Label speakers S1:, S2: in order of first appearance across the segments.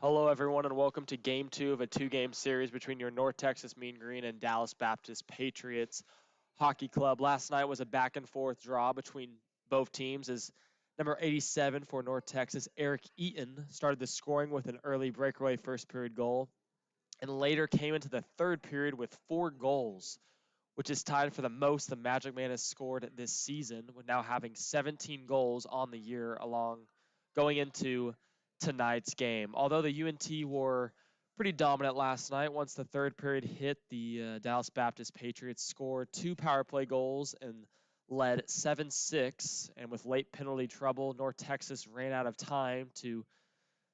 S1: Hello, everyone, and welcome to Game 2 of a two-game series between your North Texas Mean Green and Dallas Baptist Patriots Hockey Club. Last night was a back-and-forth draw between both teams as number 87 for North Texas, Eric Eaton, started the scoring with an early breakaway first-period goal and later came into the third period with 4 goals, which is tied for the most the Magic Man has scored this season, with now having 17 goals on the year going into tonight's game. Although the UNT were pretty dominant last night, once the third period hit, the Dallas Baptist Patriots scored 2 power play goals and led 7-6. And with late penalty trouble, North Texas ran out of time to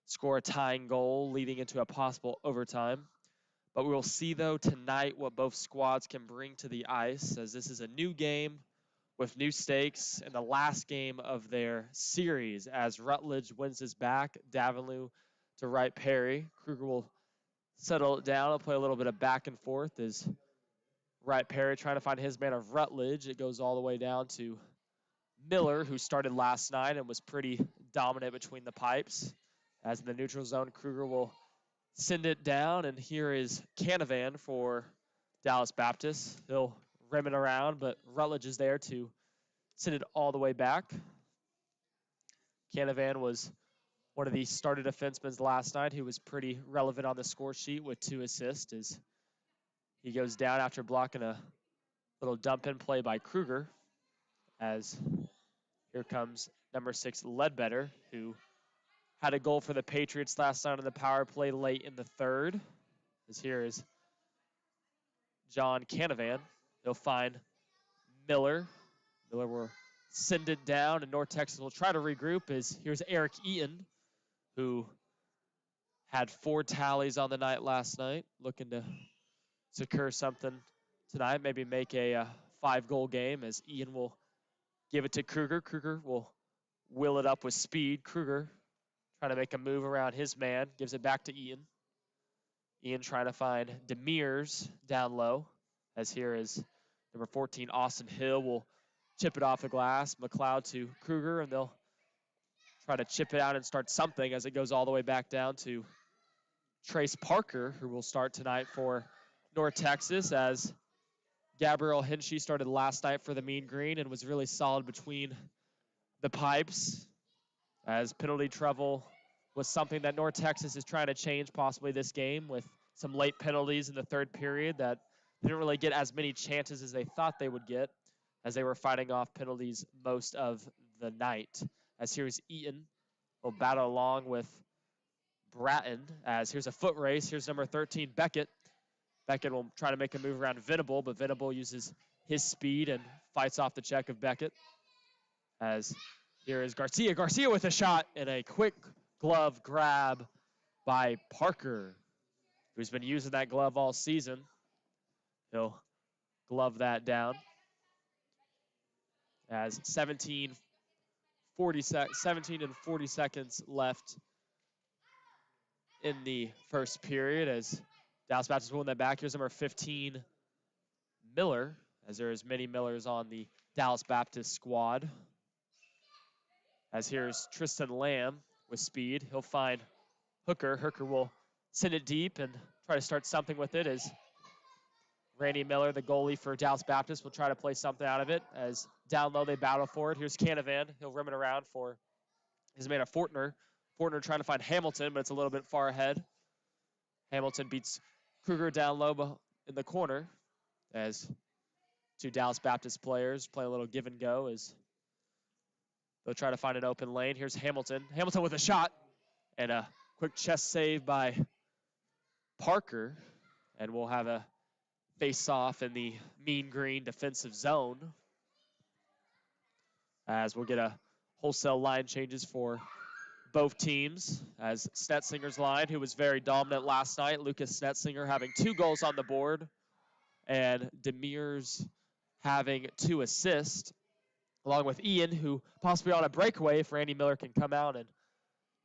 S1: score a tying goal, leading into a possible overtime. But we will see, though, tonight what both squads can bring to the ice, as this is a new game with new stakes and the last game of their series as Rutledge wins his back. Davenlew to Wright Perry. Kruger will settle it down. He'll play a little bit of back and forth as Wright Perry trying to find his man of Rutledge. It goes all the way down to Miller, who started last night and was pretty dominant between the pipes. As in the neutral zone, Kruger will send it down, and here is Canavan for Dallas Baptist. He'll rim it around, but Rutledge is there to send it all the way back. Canavan was one of the starter defensemen last night who was pretty relevant on the score sheet with 2 assists as he goes down after blocking a little dump-in play by Kruger, as here comes number 6, Ledbetter, who had a goal for the Patriots last night on the power play late in the third. As here is John Canavan. He'll find Miller. Miller will send it down, and North Texas will try to regroup. As here's Eric Eaton, who had 4 tallies on the night last night, looking to secure something tonight, maybe make a 5-goal game, as Ian will give it to Kruger. Kruger will will it up with speed. Kruger trying to make a move around his man, gives it back to Ian. Ian trying to find Demers down low, as here is number 14, Austin Hill, will chip it off the glass. McLeod to Kruger, and they'll try to chip it out and start something as it goes all the way back down to Trace Parker, who will start tonight for North Texas, as Gabriel Hinchy started last night for the Mean Green and was really solid between the pipes, as penalty trouble was something that North Texas is trying to change possibly this game with some late penalties in the third period that didn't really get as many chances as they thought they would get, as they were fighting off penalties most of the night. As here's Eaton will battle along with Bratton, as here's a foot race. Here's number 13, Beckett. Beckett will try to make a move around Venable, but Venable uses his speed and fights off the check of Beckett. As here is Garcia. Garcia with a shot and a quick glove grab by Parker, who's been using that glove all season. He'll glove that down. As 17 and 40 seconds left in the first period, as Dallas Baptist will win that back. Here's number 15, Miller, as there is many Millers on the Dallas Baptist squad. As here's Tristan Lamb with speed. He'll find Hooker. Hooker will send it deep and try to start something with it, as Randy Miller, the goalie for Dallas Baptist, will try to play something out of it. As down low they battle for it. Here's Canavan. He'll rim it around for his man of Fortner. Fortner trying to find Hamilton, but it's a little bit far ahead. Hamilton beats Kruger down low in the corner, as 2 Dallas Baptist players play a little give and go as they'll try to find an open lane. Here's Hamilton. Hamilton with a shot and a quick chest save by Parker, and we'll have a face-off in the Mean Green defensive zone, as we'll get a wholesale line changes for both teams, as Snetzinger's line, who was very dominant last night, Lucas Snetzinger having 2 goals on the board, and Demers having 2 assists, along with Ian, who possibly on a breakaway if Randy Miller can come out and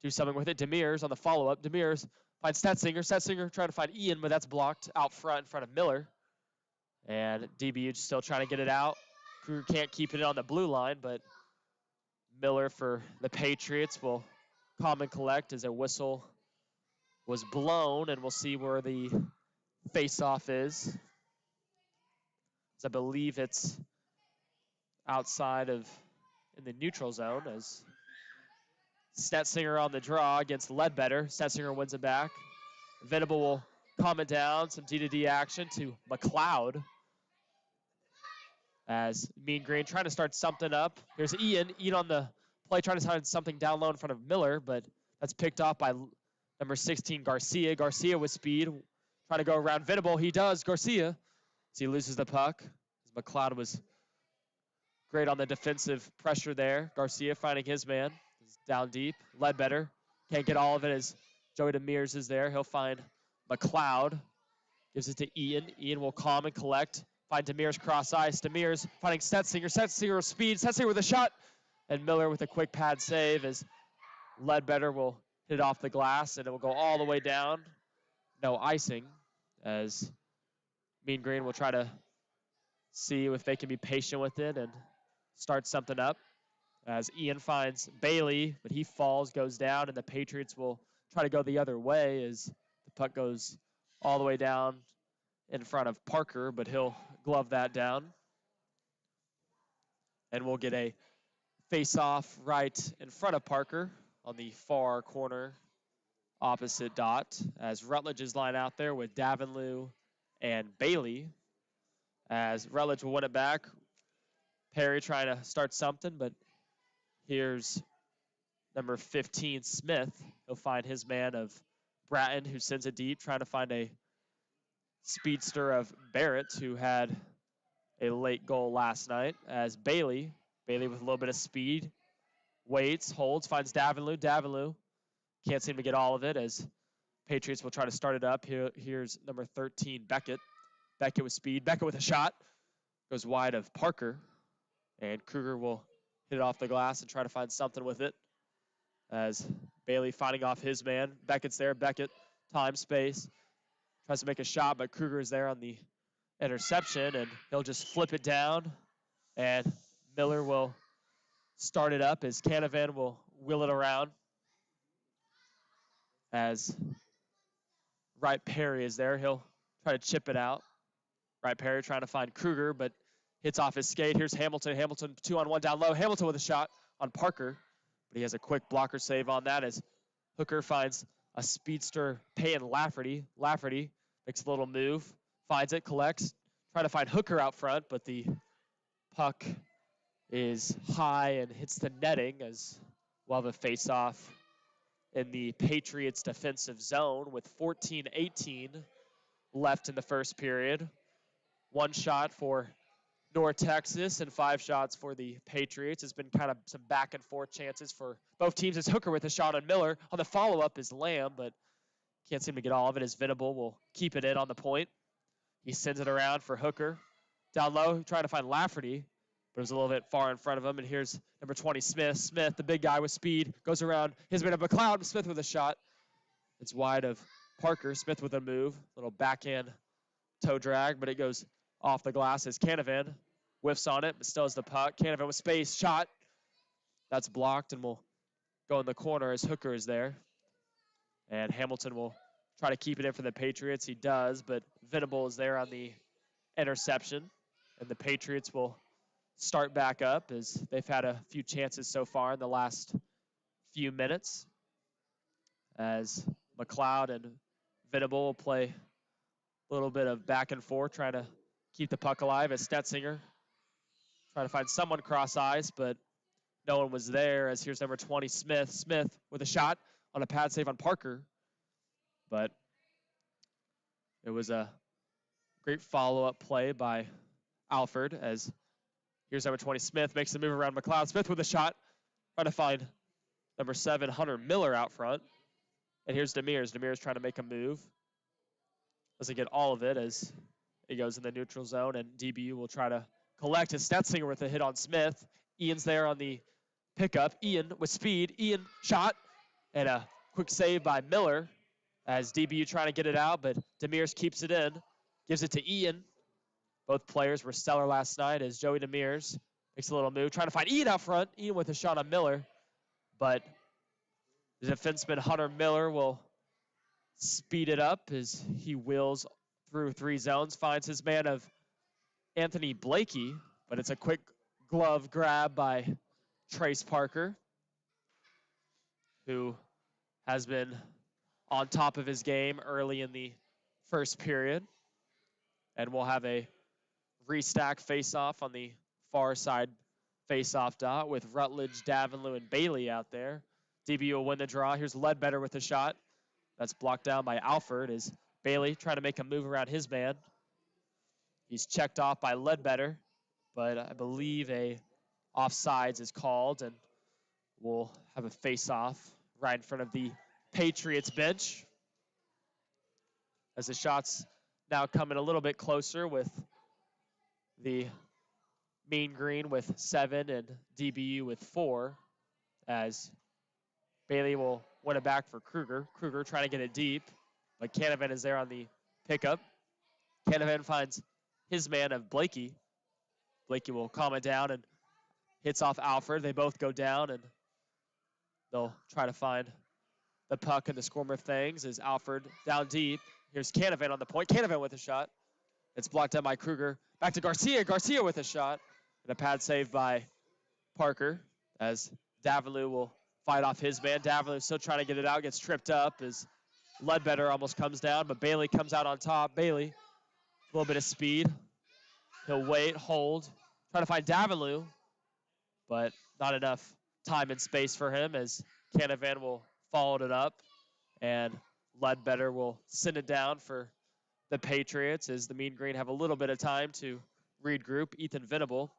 S1: do something with it. Demers on the follow-up. Demers finds Snetzinger. Snetzinger trying to find Ian, but that's blocked out front in front of Miller. And DBU still trying to get it out. Kruger can't keep it on the blue line, but Miller for the Patriots will calm and collect as a whistle was blown, and we'll see where the face-off is. I believe it's outside of in the neutral zone as Stetzinger on the draw against Ledbetter. Stetzinger wins it back. Venable will calm it down. Some D-to-D action to McLeod as Mean Green trying to start something up. Here's Ian. Ian on the play trying to start something down low in front of Miller, but that's picked off by number 16, Garcia. Garcia with speed. Trying to go around Venable. He does. Garcia. As he loses the puck. McLeod was great on the defensive pressure there. Garcia finding his man. He's down deep. Ledbetter. Can't get all of it as Joey Demers is there. He'll find McLeod. Gives it to Ian. Ian will calm and collect. Find Demers cross ice. Demers finding Stetzinger. Stetzinger with speed. Stetzinger with a shot. And Miller with a quick pad save as Ledbetter will hit it off the glass and it will go all the way down. No icing as Mean Green will try to see if they can be patient with it and start something up. As Ian finds Bailey, but he falls, goes down, and the Patriots will try to go the other way as the puck goes all the way down in front of Parker, but he'll glove that down. And we'll get a face-off right in front of Parker on the far corner opposite dot as Rutledge is lined out there with Davenlew and Bailey. As Rutledge will win it back. Perry trying to start something, but here's number 15, Smith. He'll find his man of Bratton, who sends it deep, trying to find a speedster of Barrett, who had a late goal last night. As Bailey with a little bit of speed, waits, holds, finds Davenlew. Davenlew can't seem to get all of it as Patriots will try to start it up. Here's number 13, Beckett. Beckett with speed. Beckett with a shot. Goes wide of Parker. And Kruger will hit it off the glass and try to find something with it. As Bailey finding off his man. Beckett's there. Beckett, time, space. Tries to make a shot, but Kruger is there on the interception, and he'll just flip it down. And Miller will start it up as Canavan will wheel it around. As Wright Perry is there. He'll try to chip it out. Wright Perry trying to find Kruger, but hits off his skate. Here's Hamilton. Hamilton 2-on-1 down low. Hamilton with a shot on Parker, but he has a quick blocker save on that as Hooker finds a speedster Payne Lafferty. Lafferty makes a little move, finds it, collects, trying to find Hooker out front, but the puck is high and hits the netting as we'll have a face-off in the Patriots defensive zone with 14-18 left in the first period. One shot for North Texas and 5 shots for the Patriots. It's been kind of some back and forth chances for both teams. It's Hooker with a shot on Miller. On the follow-up is Lamb, but can't seem to get all of it as Venable will keep it in on the point. He sends it around for Hooker. Down low, trying to find Lafferty, but it was a little bit far in front of him. And here's number 20, Smith. Smith, the big guy with speed, goes around. His man of McLeod. Smith with a shot. It's wide of Parker. Smith with a move. Little backhand toe drag, but it goes off the glass as Canavan whiffs on it, but still has the puck. Canavan with space, shot. That's blocked and will go in the corner as Hooker is there. And Hamilton will try to keep it in for the Patriots. He does, but Venable is there on the interception. And the Patriots will start back up as they've had a few chances so far in the last few minutes. As McLeod and Venable will play a little bit of back and forth, trying to keep the puck alive as Stetzinger trying to find someone cross ice, but no one was there as here's number 20, Smith. Smith with a shot on a pad save on Parker, but it was a great follow-up play by Alford as here's number 20, Smith makes the move around McLeod. Smith with a shot, trying to find number 7, Hunter Miller out front. And here's Demers. Demers trying to make a move. Doesn't get all of it as he goes in the neutral zone, and DBU will try to collect his Stetzinger with a hit on Smith. Ian's there on the pickup. Ian with speed. Ian shot, and a quick save by Miller as DBU trying to get it out, but Demers keeps it in. Gives it to Ian. Both players were stellar last night as Joey Demers makes a little move, trying to find Ian out front. Ian with a shot on Miller, but the defenseman Hunter Miller will speed it up as he wheels through 3 zones, finds his man of Anthony Blakey, but it's a quick glove grab by Trace Parker, who has been on top of his game early in the first period. And we'll have a restack face-off on the far side face-off dot with Rutledge, Davenlew, and Bailey out there. DBU will win the draw. Here's Ledbetter with a shot. That's blocked down by Alford as Bailey trying to make a move around his man. He's checked off by Ledbetter, but I believe a offsides is called, and we'll have a face-off right in front of the Patriots bench. As the shots now coming a little bit closer with the Mean Green with 7 and DBU with 4, as Bailey will win it back for Kruger. Kruger trying to get it deep, but Canavan is there on the pickup. Canavan finds his man of Blakey. Blakey will calm it down and hits off Alfred. They both go down, and they'll try to find the puck and the score of things as Alfred down deep. Here's Canavan on the point. Canavan with a shot. It's blocked out by Kruger. Back to Garcia. Garcia with a shot. And a pad save by Parker as Davenlew will fight off his man. Davenlew still trying to get it out. Gets tripped up as Ledbetter almost comes down, but Bailey comes out on top. Bailey, a little bit of speed. He'll wait, hold, try to find Davenlew, but not enough time and space for him as Canavan will follow it up, and Ledbetter will send it down for the Patriots as the Mean Green have a little bit of time to regroup. Ethan Venable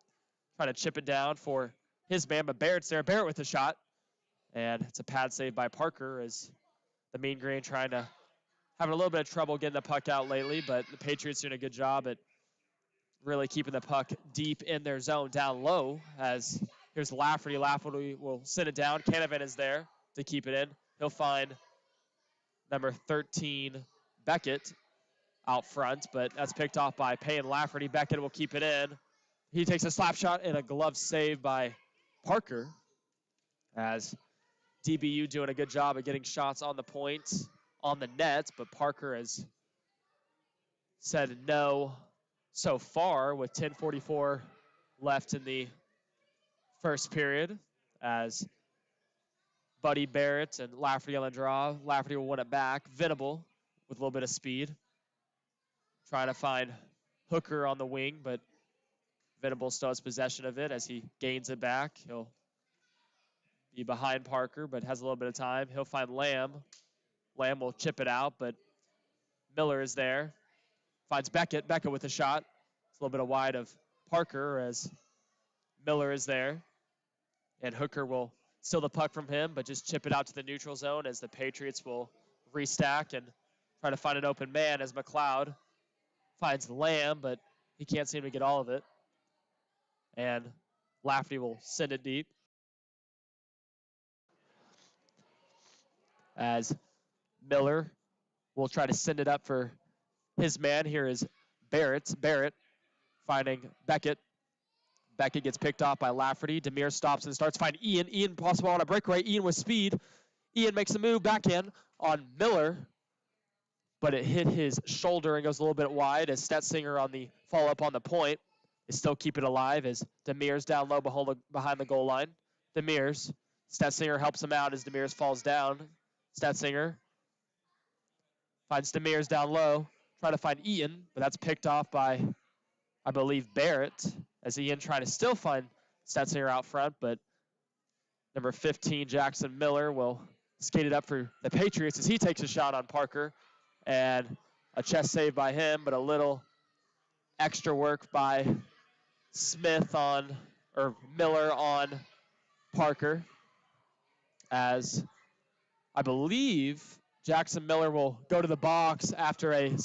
S1: trying to chip it down for his man, but Barrett's there. Barrett with a shot, and it's a pad save by Parker as the Mean Green trying to having a little bit of trouble getting the puck out lately, but the Patriots doing a good job at really keeping the puck deep in their zone down low as here's Lafferty. Lafferty will send it down. Canavan is there to keep it in. He'll find number 13, Beckett, out front, but that's picked off by Payne Lafferty. Beckett will keep it in. He takes a slap shot and a glove save by Parker as DBU doing a good job of getting shots on the point, on the net, but Parker has said no so far with 10:44 left in the first period as Buddy Barrett and Lafferty on the draw. Lafferty will win it back. Venable with a little bit of speed. Trying to find Hooker on the wing, but Venable still has possession of it as he gains it back. He'll be behind Parker, but has a little bit of time. He'll find Lamb. Lamb will chip it out, but Miller is there. Finds Beckett. Beckett with a shot. It's a little bit of wide of Parker as Miller is there. And Hooker will steal the puck from him, but just chip it out to the neutral zone as the Patriots will restack and try to find an open man as McLeod finds Lamb, but he can't seem to get all of it. And Lafferty will send it deep. As Miller will try to send it up for his man. Here is Barrett. Barrett finding Beckett. Beckett gets picked off by Lafferty. Demir stops and starts finding Ian. Ian possible on a breakaway. Ian with speed. Ian makes a move back in on Miller, but it hit his shoulder and goes a little bit wide as Stetzinger on the follow-up on the point is still keeping it alive as Demir's down low behind the goal line. Demir's. Stetzinger helps him out as Demir's falls down. Stetzinger finds Demir's down low, trying to find Ian, but that's picked off by, I believe, Barrett, as Ian trying to still find Stetzinger out front, but number 15, Jackson Miller, will skate it up for the Patriots as he takes a shot on Parker, and a chest save by him, but a little extra work by Miller on Parker, as I believe Jackson Miller will go to the box after a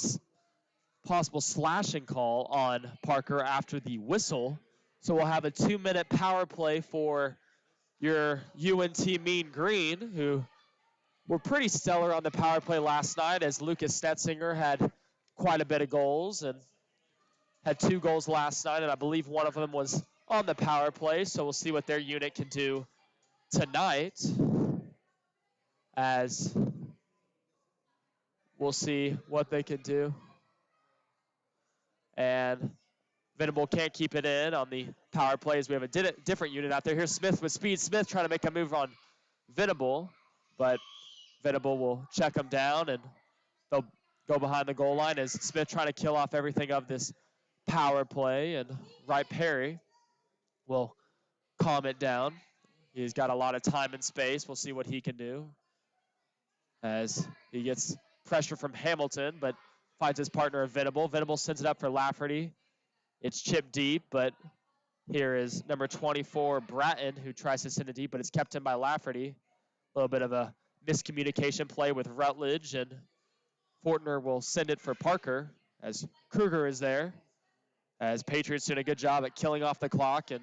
S1: possible slashing call on Parker after the whistle. So we'll have a 2-minute power play for your UNT Mean Green, who were pretty stellar on the power play last night as Lucas Stetzinger had quite a bit of goals and had 2 goals last night, and I believe one of them was on the power play. So we'll see what their unit can do tonight as we'll see what they can do. And Venable can't keep it in on the power plays. We have a different unit out there. Here's Smith with speed. Smith trying to make a move on Venable, but Venable will check him down, and they'll go behind the goal line as Smith trying to kill off everything of this power play, and Wright Perry will calm it down. He's got a lot of time and space. We'll see what he can do as he gets pressure from Hamilton, but finds his partner Venable. Venable sends it up for Lafferty. It's chipped deep, but here is number 24, Bratton, who tries to send it deep, but it's kept in by Lafferty. A little bit of a miscommunication play with Rutledge, and Fortner will send it for Parker as Kruger is there. As Patriots doing a good job at killing off the clock and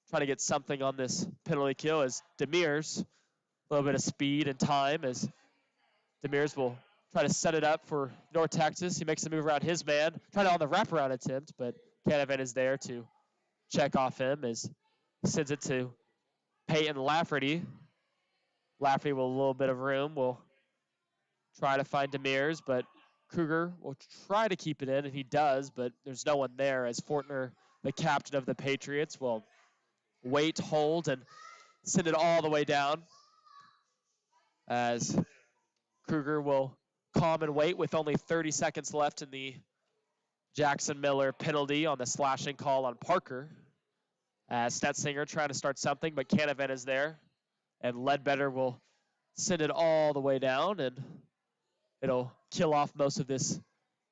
S1: trying to get something on this penalty kill as Demers, a little bit of speed and time as Demers will try to set it up for North Texas. He makes a move around his man, trying to on the wraparound attempt, but Canavan is there to check off him as he sends it to Peyton Lafferty. Lafferty with a little bit of room will try to find Demers, but Kruger will try to keep it in, and he does, but there's no one there as Fortner, the captain of the Patriots, will wait, hold, and send it all the way down as Kruger will calm and wait with only 30 seconds left in the Jackson Miller penalty on the slashing call on Parker. As Stetzinger trying to start something, but Canavan is there, and Ledbetter will send it all the way down, and it'll kill off most of this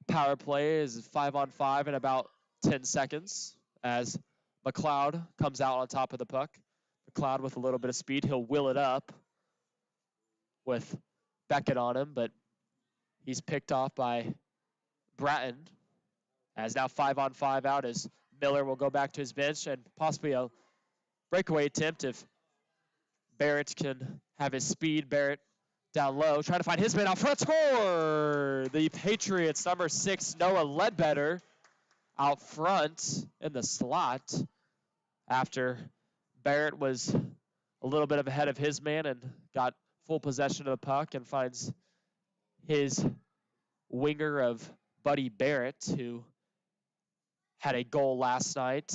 S1: power play. Is 5-on-5 in about 10 seconds as McLeod comes out on top of the puck. McLeod with a little bit of speed. He'll wheel it up with Beckett on him, but he's picked off by Bratton. As now 5-on-5 out as Miller will go back to his bench and possibly a breakaway attempt if Barrett can have his speed. Barrett down low, trying to find his man out front. Score! The Patriots, number 6, Noah Ledbetter, out front in the slot after Barrett was a little bit ahead of his man and got full possession of the puck and finds his winger of Buddy Barrett, who had a goal last night,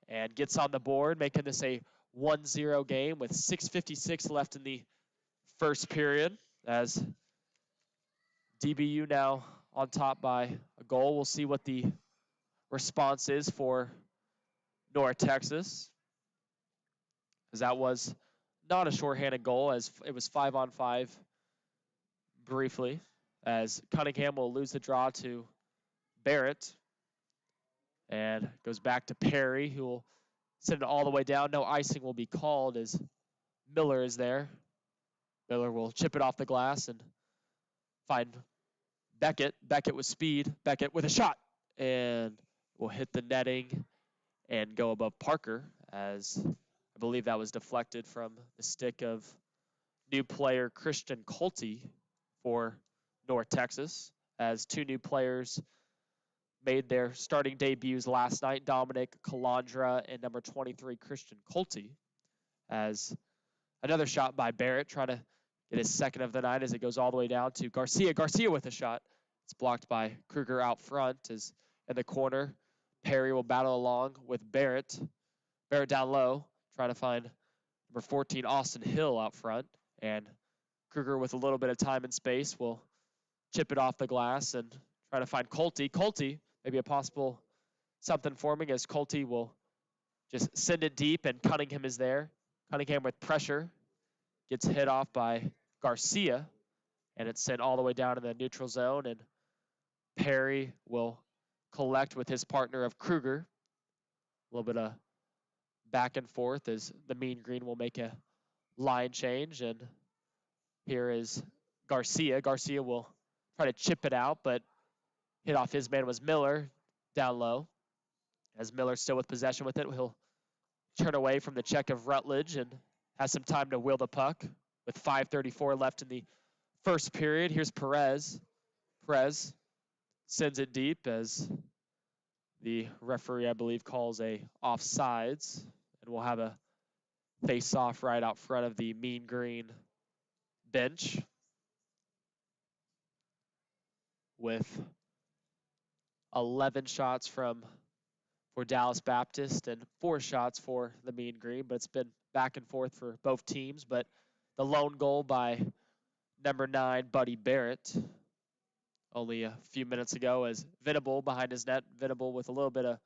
S1: and gets on the board, making this a 1-0 game with 6:56 left in the first period as DBU now on top by a goal. We'll see what the response is for North Texas, as that was not a shorthanded goal, as it was 5-on-5 briefly, as Cunningham will lose the draw to Barrett and goes back to Perry, who will send it all the way down. No icing will be called as Miller is there. Miller will chip it off the glass and find Beckett. Beckett with speed. Beckett with a shot and will hit the netting and go above Parker, as I believe that was deflected from the stick of new player Christian Colte for North Texas, as two new players made their starting debuts last night, Dominic Calandra and number 23 Christian Colte, as another shot by Barrett, trying to get his second of the night as it goes all the way down to Garcia. Garcia with a shot. It's blocked by Kruger out front, as in the corner. Perry will battle along with Barrett. Barrett down low, trying to find number 14 Austin Hill out front, and Kruger with a little bit of time and space will chip it off the glass and try to find Colte. Colte, maybe a possible something forming, as Colte will just send it deep, and Cunningham is there. Cunningham with pressure gets hit off by Garcia, and it's sent all the way down in the neutral zone, and Perry will collect with his partner of Kruger. A little bit of back and forth as the Mean Green will make a line change, and here is Garcia. Garcia will try to chip it out, but hit off his man was Miller down low. As Miller still with possession with it, he'll turn away from the check of Rutledge and has some time to wheel the puck with 5:34 left in the first period. Here's Perez. Perez sends it deep as the referee, I believe, calls a offsides, and we'll have a face-off right out front of the Mean Green bench. with 11 shots for Dallas Baptist and 4 shots for the Mean Green, but it's been back and forth for both teams. But the lone goal by number 9, Buddy Barrett, only a few minutes ago, as Venable behind his net. Venable with a little bit of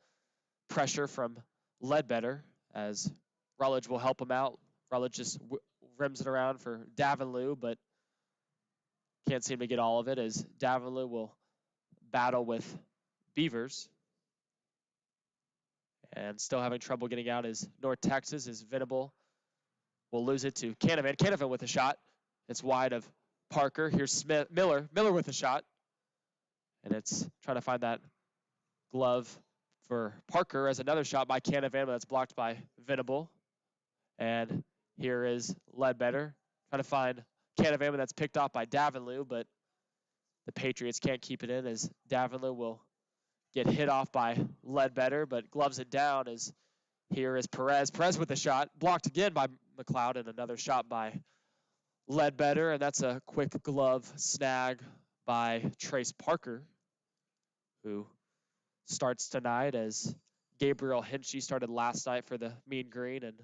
S1: pressure from Ledbetter, as Rutledge will help him out. Rutledge just rims it around for Davenlew, but can't seem to get all of it, as Davenlew will battle with Beavers. And still having trouble getting out is North Texas, as Venable will lose it to Canavan. Canavan with a shot. It's wide of Parker. Here's Smith. Miller with a shot. And it's trying to find that glove for Parker, as another shot by Canavan, but that's blocked by Venable. And here is Ledbetter trying to find Canavan, that's picked off by Davenlew, but the Patriots can't keep it in, as Davenlew will get hit off by Ledbetter, but gloves it down, as here is Perez. Perez with a shot, blocked again by McLeod, and another shot by Ledbetter, and that's a quick glove snag by Trace Parker, who starts tonight, as Gabriel Hinchy started last night for the Mean Green and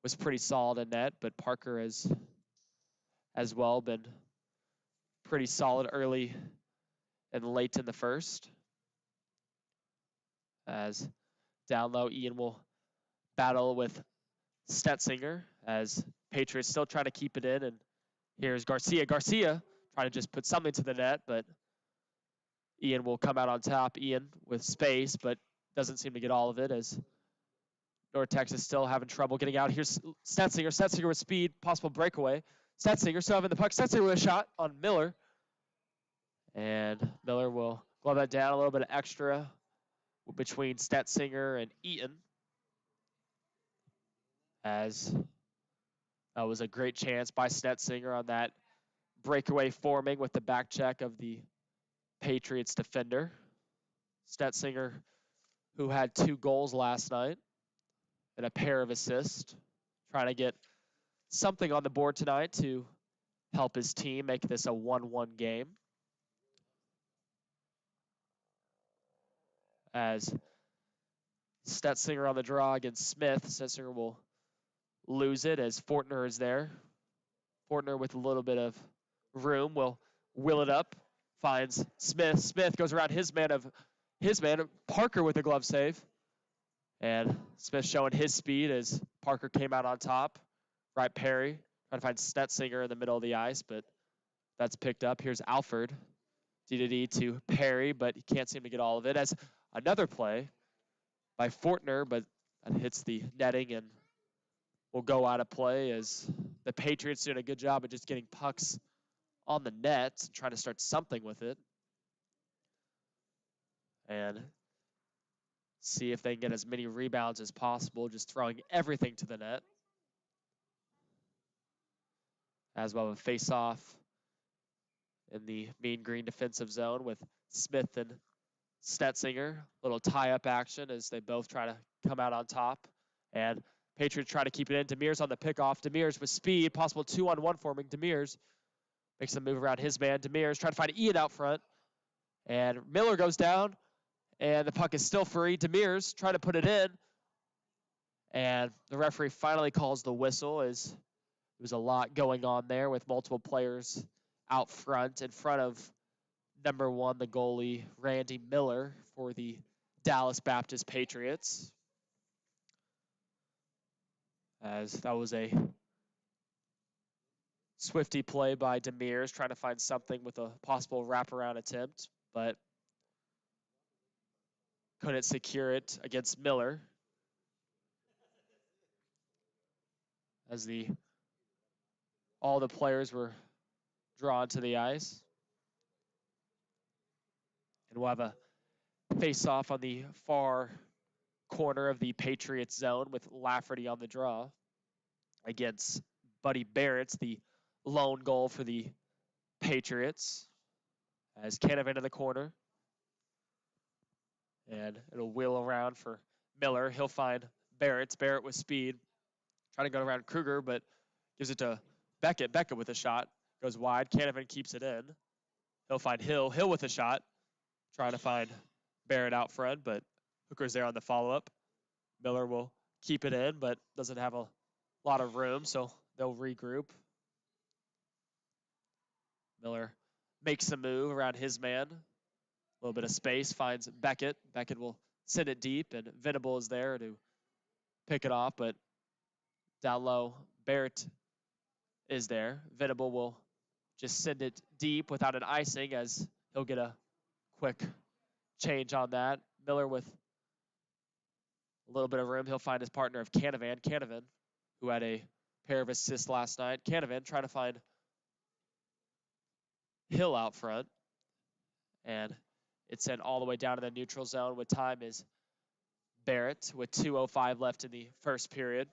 S1: was pretty solid in net, but Parker has as well been pretty solid early and late in the first. As down low, Ian will battle with Stetzinger, as Patriots still trying to keep it in, and here's Garcia. Garcia trying to just put something to the net, but Ian will come out on top. Ian with space, but doesn't seem to get all of it, as North Texas still having trouble getting out. Here's Stetzinger. Stetzinger with speed, possible breakaway. Stetzinger still having the puck. Stetzinger with a shot on Miller. And Miller will glove that down, a little bit of extra between Stetzinger and Eaton, as that was a great chance by Stetzinger on that breakaway forming with the back check of the Patriots defender. Stetzinger, who had 2 goals last night and a pair of assists, trying to get something on the board tonight to help his team make this a 1-1 game. As Stetzinger on the draw against Smith, Stetzinger will lose it, as Fortner is there. Fortner with a little bit of room will wheel it up, finds Smith. Smith goes around his man, Parker with a glove save. And Smith showing his speed as Parker came out on top. Right Perry trying to find Stetzinger in the middle of the ice, but that's picked up. Here's Alford. D to Perry, but he can't seem to get all of it. As another play by Fortner, but that hits the netting and will go out of play, as the Patriots doing a good job of just getting pucks on the net, trying to start something with it. And see if they can get as many rebounds as possible, just throwing everything to the net. As well, a face-off in the Mean Green defensive zone with Smith and Stetzinger. Little tie-up action as they both try to come out on top. And Patriots try to keep it in. Demers on the pickoff. Demers with speed, possible 2-on-1 forming. Demers makes a move around his man. Demers trying to find Ian out front. And Miller goes down, and the puck is still free. Demers trying to put it in. And the referee finally calls the whistle, as there was a lot going on there with multiple players out front in front of number 1, the goalie, Randy Miller, for the Dallas Baptist Patriots. As that was a swifty play by Demers, trying to find something with a possible wraparound attempt, but couldn't secure it against Miller. As all the players were drawn to the ice. And we'll have a face-off on the far corner of the Patriots zone with Lafferty on the draw against Buddy Barrett's the lone goal for the Patriots, as Canavan in the corner. And it'll wheel around for Miller. He'll find Barrett. Barrett with speed, trying to go around Kruger, but gives it to Beckett. Beckett with a shot. Goes wide. Canavan keeps it in. He'll find Hill. Hill with a shot, trying to find Barrett out front, but Hooker's there on the follow-up. Miller will keep it in, but doesn't have a lot of room, so they'll regroup. Miller makes a move around his man. A little bit of space, finds Beckett. Beckett will send it deep, and Venable is there to pick it off, but down low, Barrett is there. Venable will just send it deep without an icing, as he'll get a quick change on that. Miller with a little bit of room. He'll find his partner of Canavan. Canavan, who had a pair of assists last night. Canavan trying to find Hill out front. And it's sent all the way down to the neutral zone with time is Barrett with 2:05 left in the first period.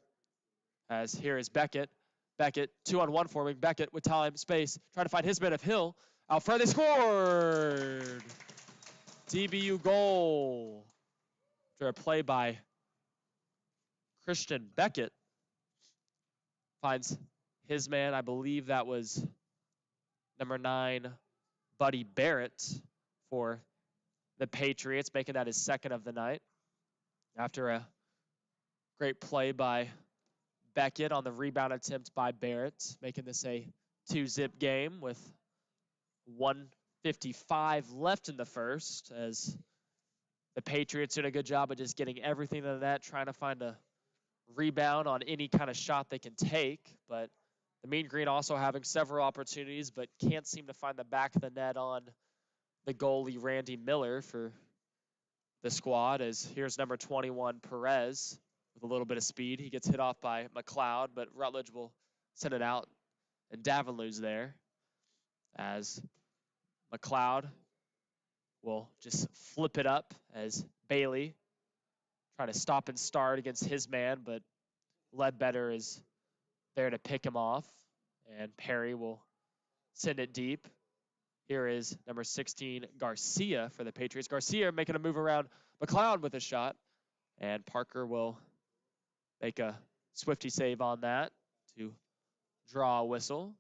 S1: As here is Beckett. Beckett, 2-on-1 forming. Beckett with time, space, trying to find his man of Hill. Out front, they scored! DBU goal. After a play by Christian Beckett. Finds his man, I believe that was number 9, Buddy Barrett for the Patriots, making that his second of the night. After a great play by Beckett on the rebound attempt by Barrett, making this a 2-zip game with 1:55 left in the first, as the Patriots did a good job of just getting everything to the net, trying to find a rebound on any kind of shot they can take. But the Mean Green also having several opportunities, but can't seem to find the back of the net on the goalie, Randy Miller, for the squad. As here's number 21, Perez, with a little bit of speed. He gets hit off by McLeod, but Rutledge will send it out, and Davinlou's there, as McLeod will just flip it up as Bailey trying to stop and start against his man, but Ledbetter is there to pick him off, and Perry will send it deep. Here is number 16, Garcia for the Patriots. Garcia making a move around McLeod with a shot, and Parker will make a swifty save on that to draw a whistle.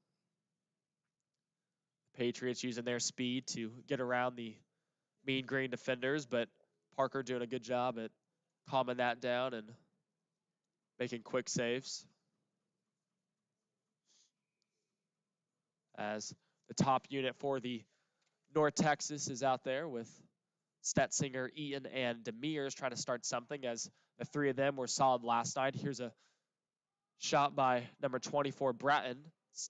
S1: Patriots using their speed to get around the Mean Green defenders, but Parker doing a good job at calming that down and making quick saves. As the top unit for the North Texas is out there with Stetzinger, Eaton, and Demers trying to start something, as the three of them were solid last night. Here's a shot by number 24, Bratton.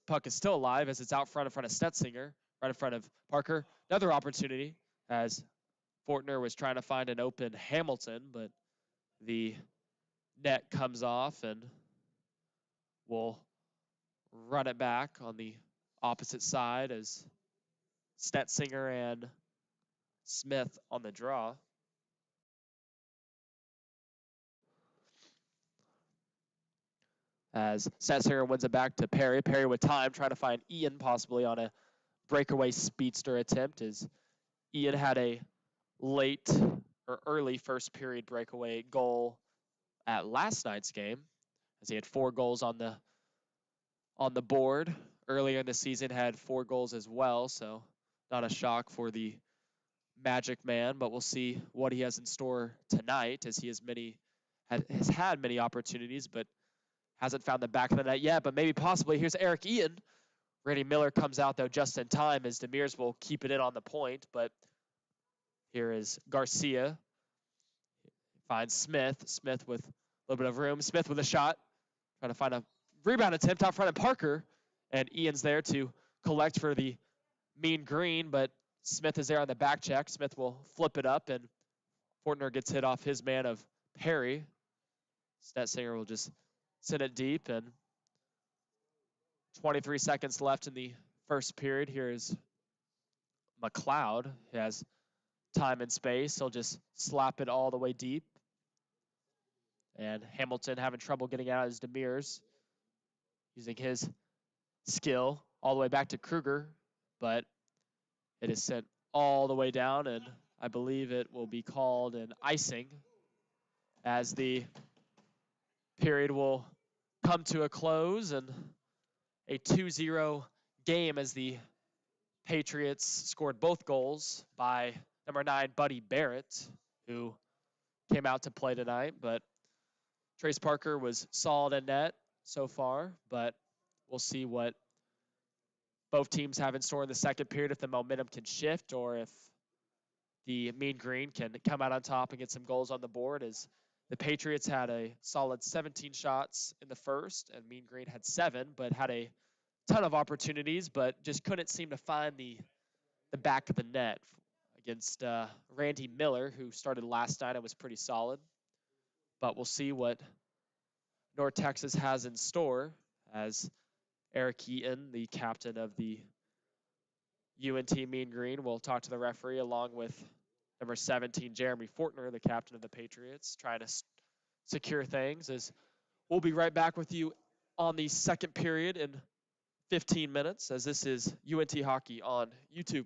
S1: Puck is still alive as it's out front in front of Stetzinger, right in front of Parker. Another opportunity as Fortner was trying to find an open Hamilton, but the net comes off, and we'll run it back on the opposite side as Stetzinger and Smith on the draw. As Stetzinger wins it back to Perry. Perry with time, trying to find Ian possibly on a breakaway speedster attempt, as Ian had a late or early first period breakaway goal at last night's game, as he had 4 goals on the board. Earlier in the season had 4 goals as well, so not a shock for the Magic Man, but we'll see what he has in store tonight, as he has had many opportunities, but hasn't found the back of the net yet. But maybe possibly here's Eric Ian. Randy Miller comes out though just in time, as Demers will keep it in on the point. But here is Garcia. Finds Smith. Smith with a little bit of room. Smith with a shot, trying to find a rebound attempt out front of Parker, and Ian's there to collect for the Mean Green, but Smith is there on the back check. Smith will flip it up, and Fortner gets hit off his man of Perry. Stetzinger will just send it deep, and 23 seconds left in the first period. Here is McLeod. He has time and space. He'll just slap it all the way deep. And Hamilton having trouble getting out as Demers, using his skill all the way back to Kruger, but it is sent all the way down, and I believe it will be called an icing, as the period will come to a close, and a 2-0 game as the Patriots scored both goals by number 9, Buddy Barrett, who came out to play tonight. But Trace Parker was solid in net so far, but we'll see what both teams have in store in the second period, if the momentum can shift or if the Mean Green can come out on top and get some goals on the board. As the Patriots had a solid 17 shots in the first, and Mean Green had 7, but had a ton of opportunities, but just couldn't seem to find the back of the net against Randy Miller, who started last night and was pretty solid. But we'll see what North Texas has in store, as Eric Eaton, the captain of the UNT Mean Green, will talk to the referee along with number 17, Jeremy Fortner, the captain of the Patriots, trying to secure things. As we'll be right back with you on the second period in 15 minutes, as this is UNT Hockey on YouTube.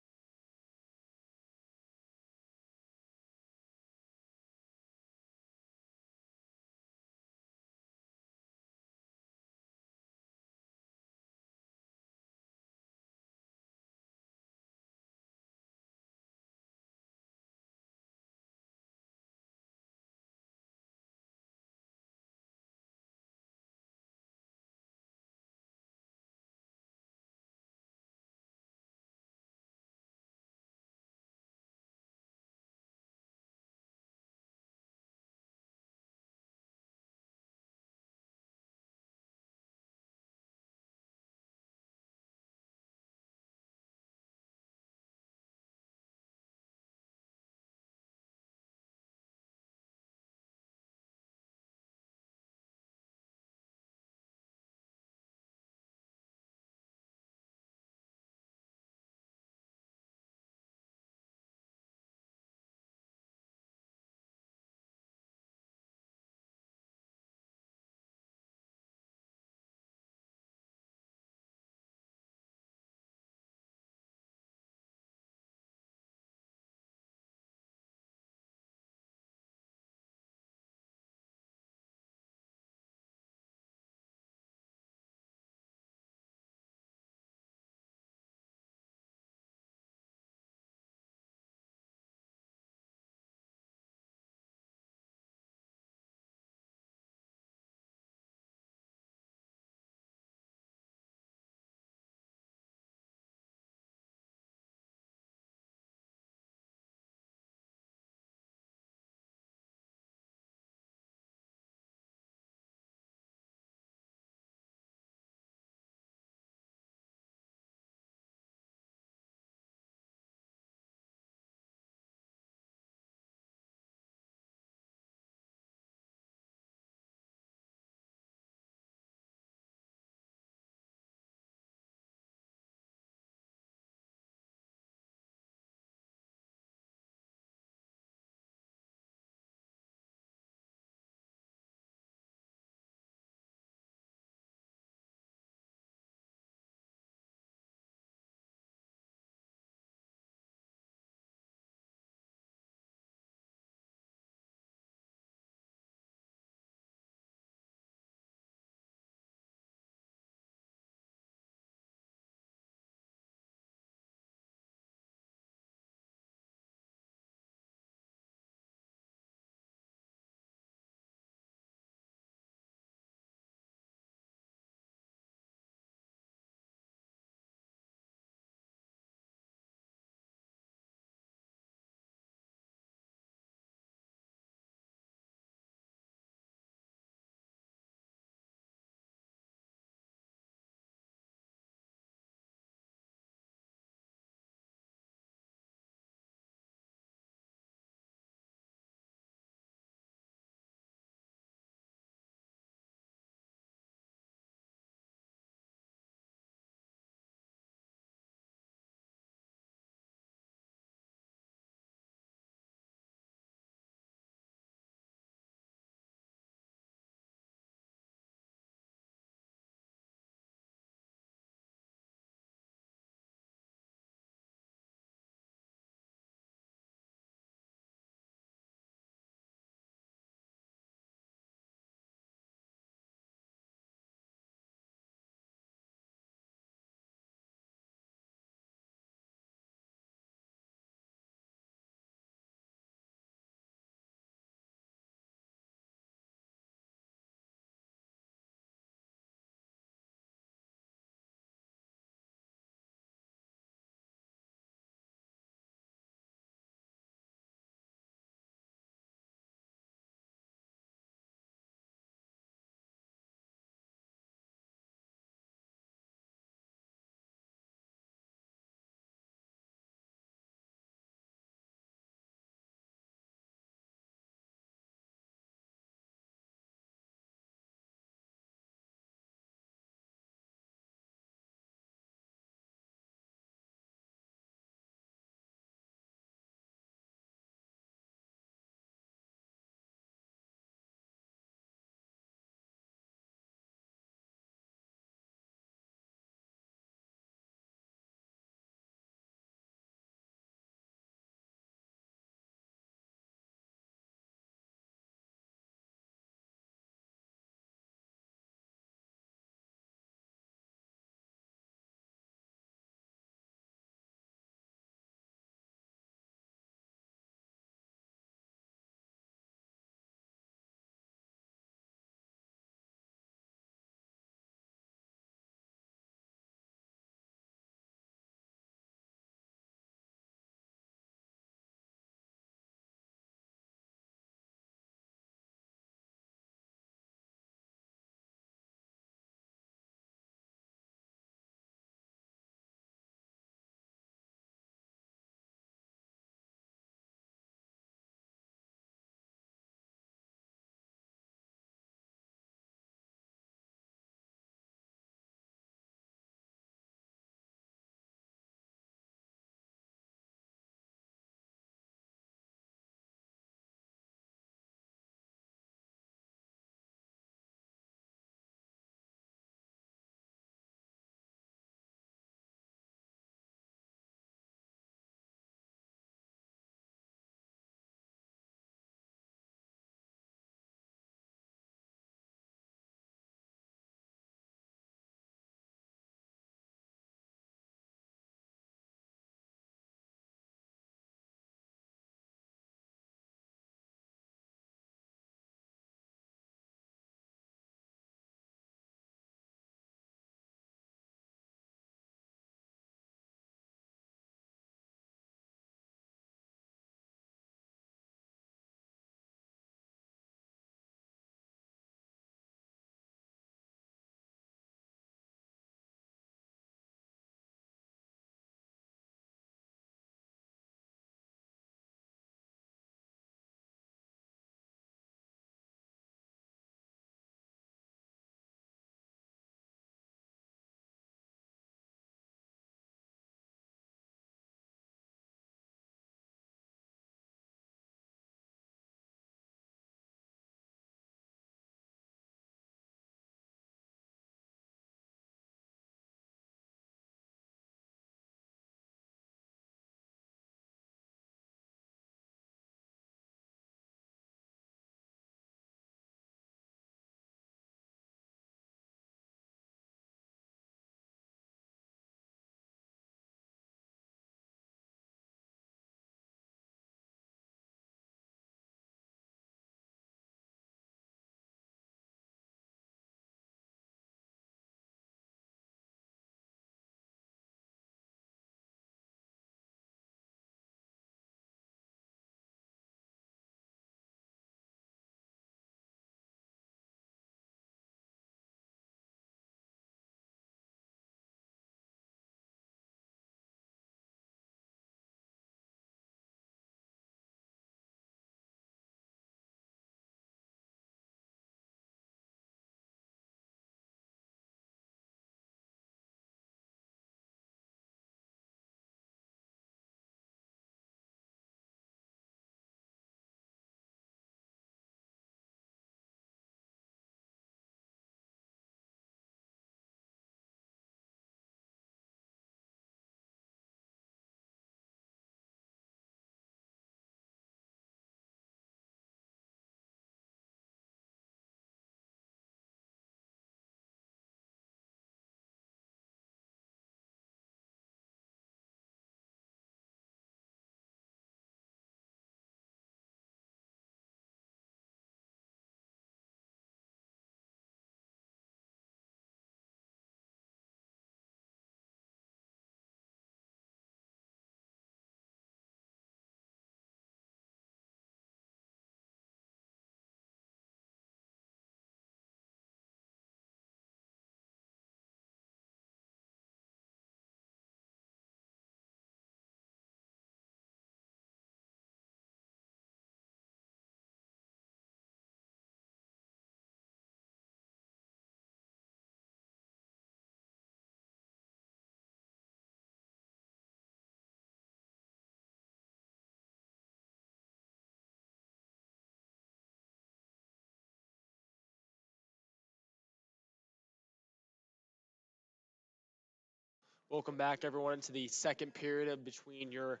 S1: Welcome back, everyone, to the second period of between your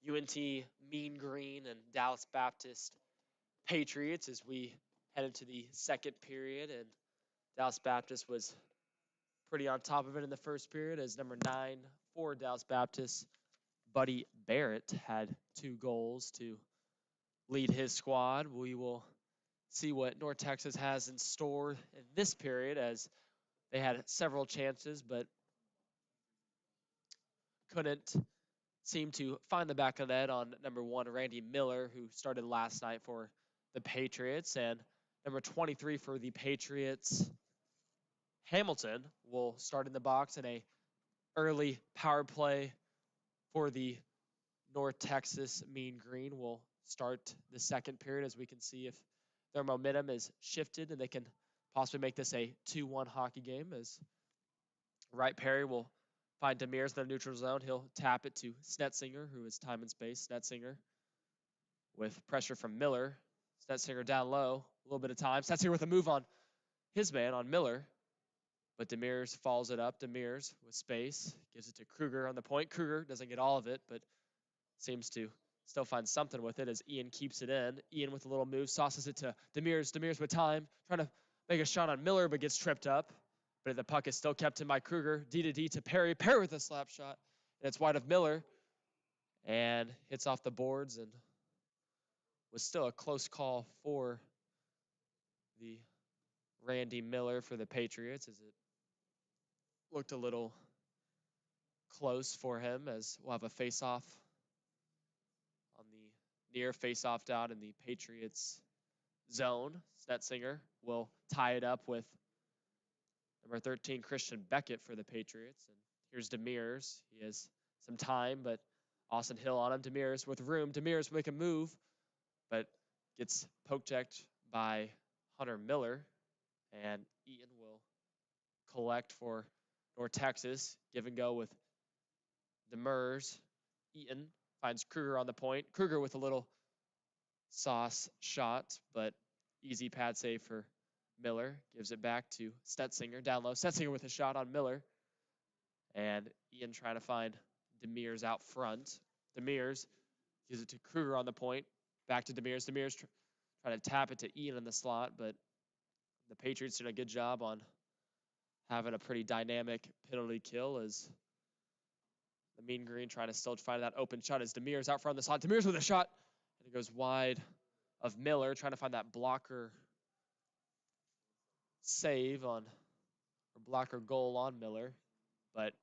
S1: UNT Mean Green and Dallas Baptist Patriots as we head into the second period. And Dallas Baptist was pretty on top of it in the first period as number 9 for Dallas Baptist, Buddy Barrett, had 2 goals to lead his squad. We will see what North Texas has in store in this period as they had several chances but couldn't seem to find the back of the net on number 1, Randy Miller, who started last night for the Patriots. And number 23 for the Patriots, Hamilton, will start in the box in a early power play for the North Texas Mean Green. Will start the second period as we can see if their momentum is shifted and they can possibly make this a 2-1 hockey game, as Wright Perry will find Demirs in the neutral zone. He'll tap it to Snetzinger, who is time and space. Snetzinger with pressure from Miller. Snetzinger down low, a little bit of time. Snetzinger with a move on his man, on Miller. But Demirs follows it up. Demirs with space, gives it to Kruger on the point. Kruger doesn't get all of it, but seems to still find something with it as Ian keeps it in. Ian with a little move, sauces it to Demirs. Demirs with time, trying to make a shot on Miller, but gets tripped up. But the puck is still kept in by Kruger. D to D to Perry. Perry with a slap shot. And it's wide of Miller. And hits off the boards and was still a close call for the Randy Miller for the Patriots, as it looked a little close for him, as we'll have a face-off on the near face-off dot in the Patriots zone. Snetzinger will tie it up with number 13, Christian Beckett for the Patriots. And here's Demirs. He has some time, but Austin Hill on him. Demirs with room. Demirs will make a move, but gets poke-checked by Hunter Miller. And Eaton will collect for North Texas. Give and go with Demers. Eaton finds Kruger on the point. Kruger with a little sauce shot, but easy pad save for Miller. Gives it back to Snetzinger down low. Snetzinger with a shot on Miller. And Ian trying to find Demirs out front. Demirs gives it to Kruger on the point. Back to Demirs. Demirs trying to tap it to Ian in the slot, but the Patriots did a good job on having a pretty dynamic penalty kill, as the Mean Green trying to still find that open shot as Demirs out front of the slot. Demirs with a shot, and it goes wide of Miller, trying to find that blocker save on, or blocker goal on Miller, but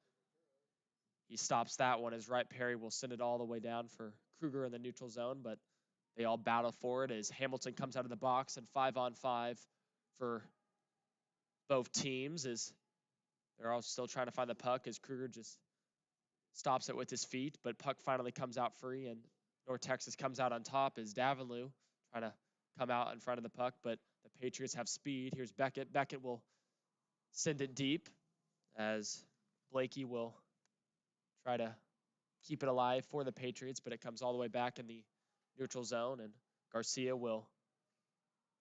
S1: he stops that one as Wright Perry will send it all the way down for Kruger in the neutral zone, but they all battle for it as Hamilton comes out of the box, and 5-on-5 for both teams as they're all still trying to find the puck as Kruger just stops it with his feet, but puck finally comes out free, and North Texas comes out on top as Davenlew trying to come out in front of the puck, but the Patriots have speed. Here's Beckett. Beckett will send it deep as Blakey will try to keep it alive for the Patriots, but it comes all the way back in the neutral zone, and Garcia will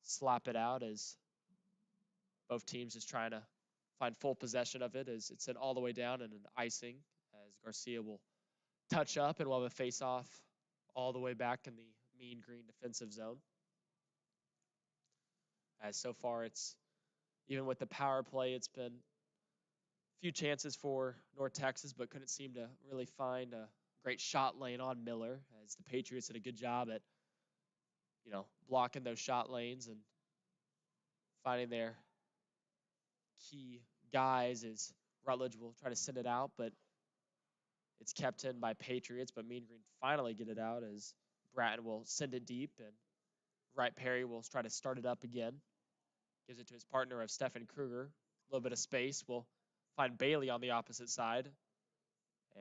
S1: slap it out as both teams just trying to find full possession of it, as it's sent all the way down and an icing, as Garcia will touch up, and we'll have a face-off all the way back in the Mean Green defensive zone. As so far, it's even with the power play, it's been a few chances for North Texas, but couldn't seem to really find a great shot lane on Miller, as the Patriots did a good job at, blocking those shot lanes and finding their key guys, as Rutledge will try to send it out, but it's kept in by Patriots, but Mean Green finally get it out as Bratton will send it deep, and Wright Perry will try to start it up again. Gives it to his partner of Stefan Kruger. A little bit of space. We'll find Bailey on the opposite side.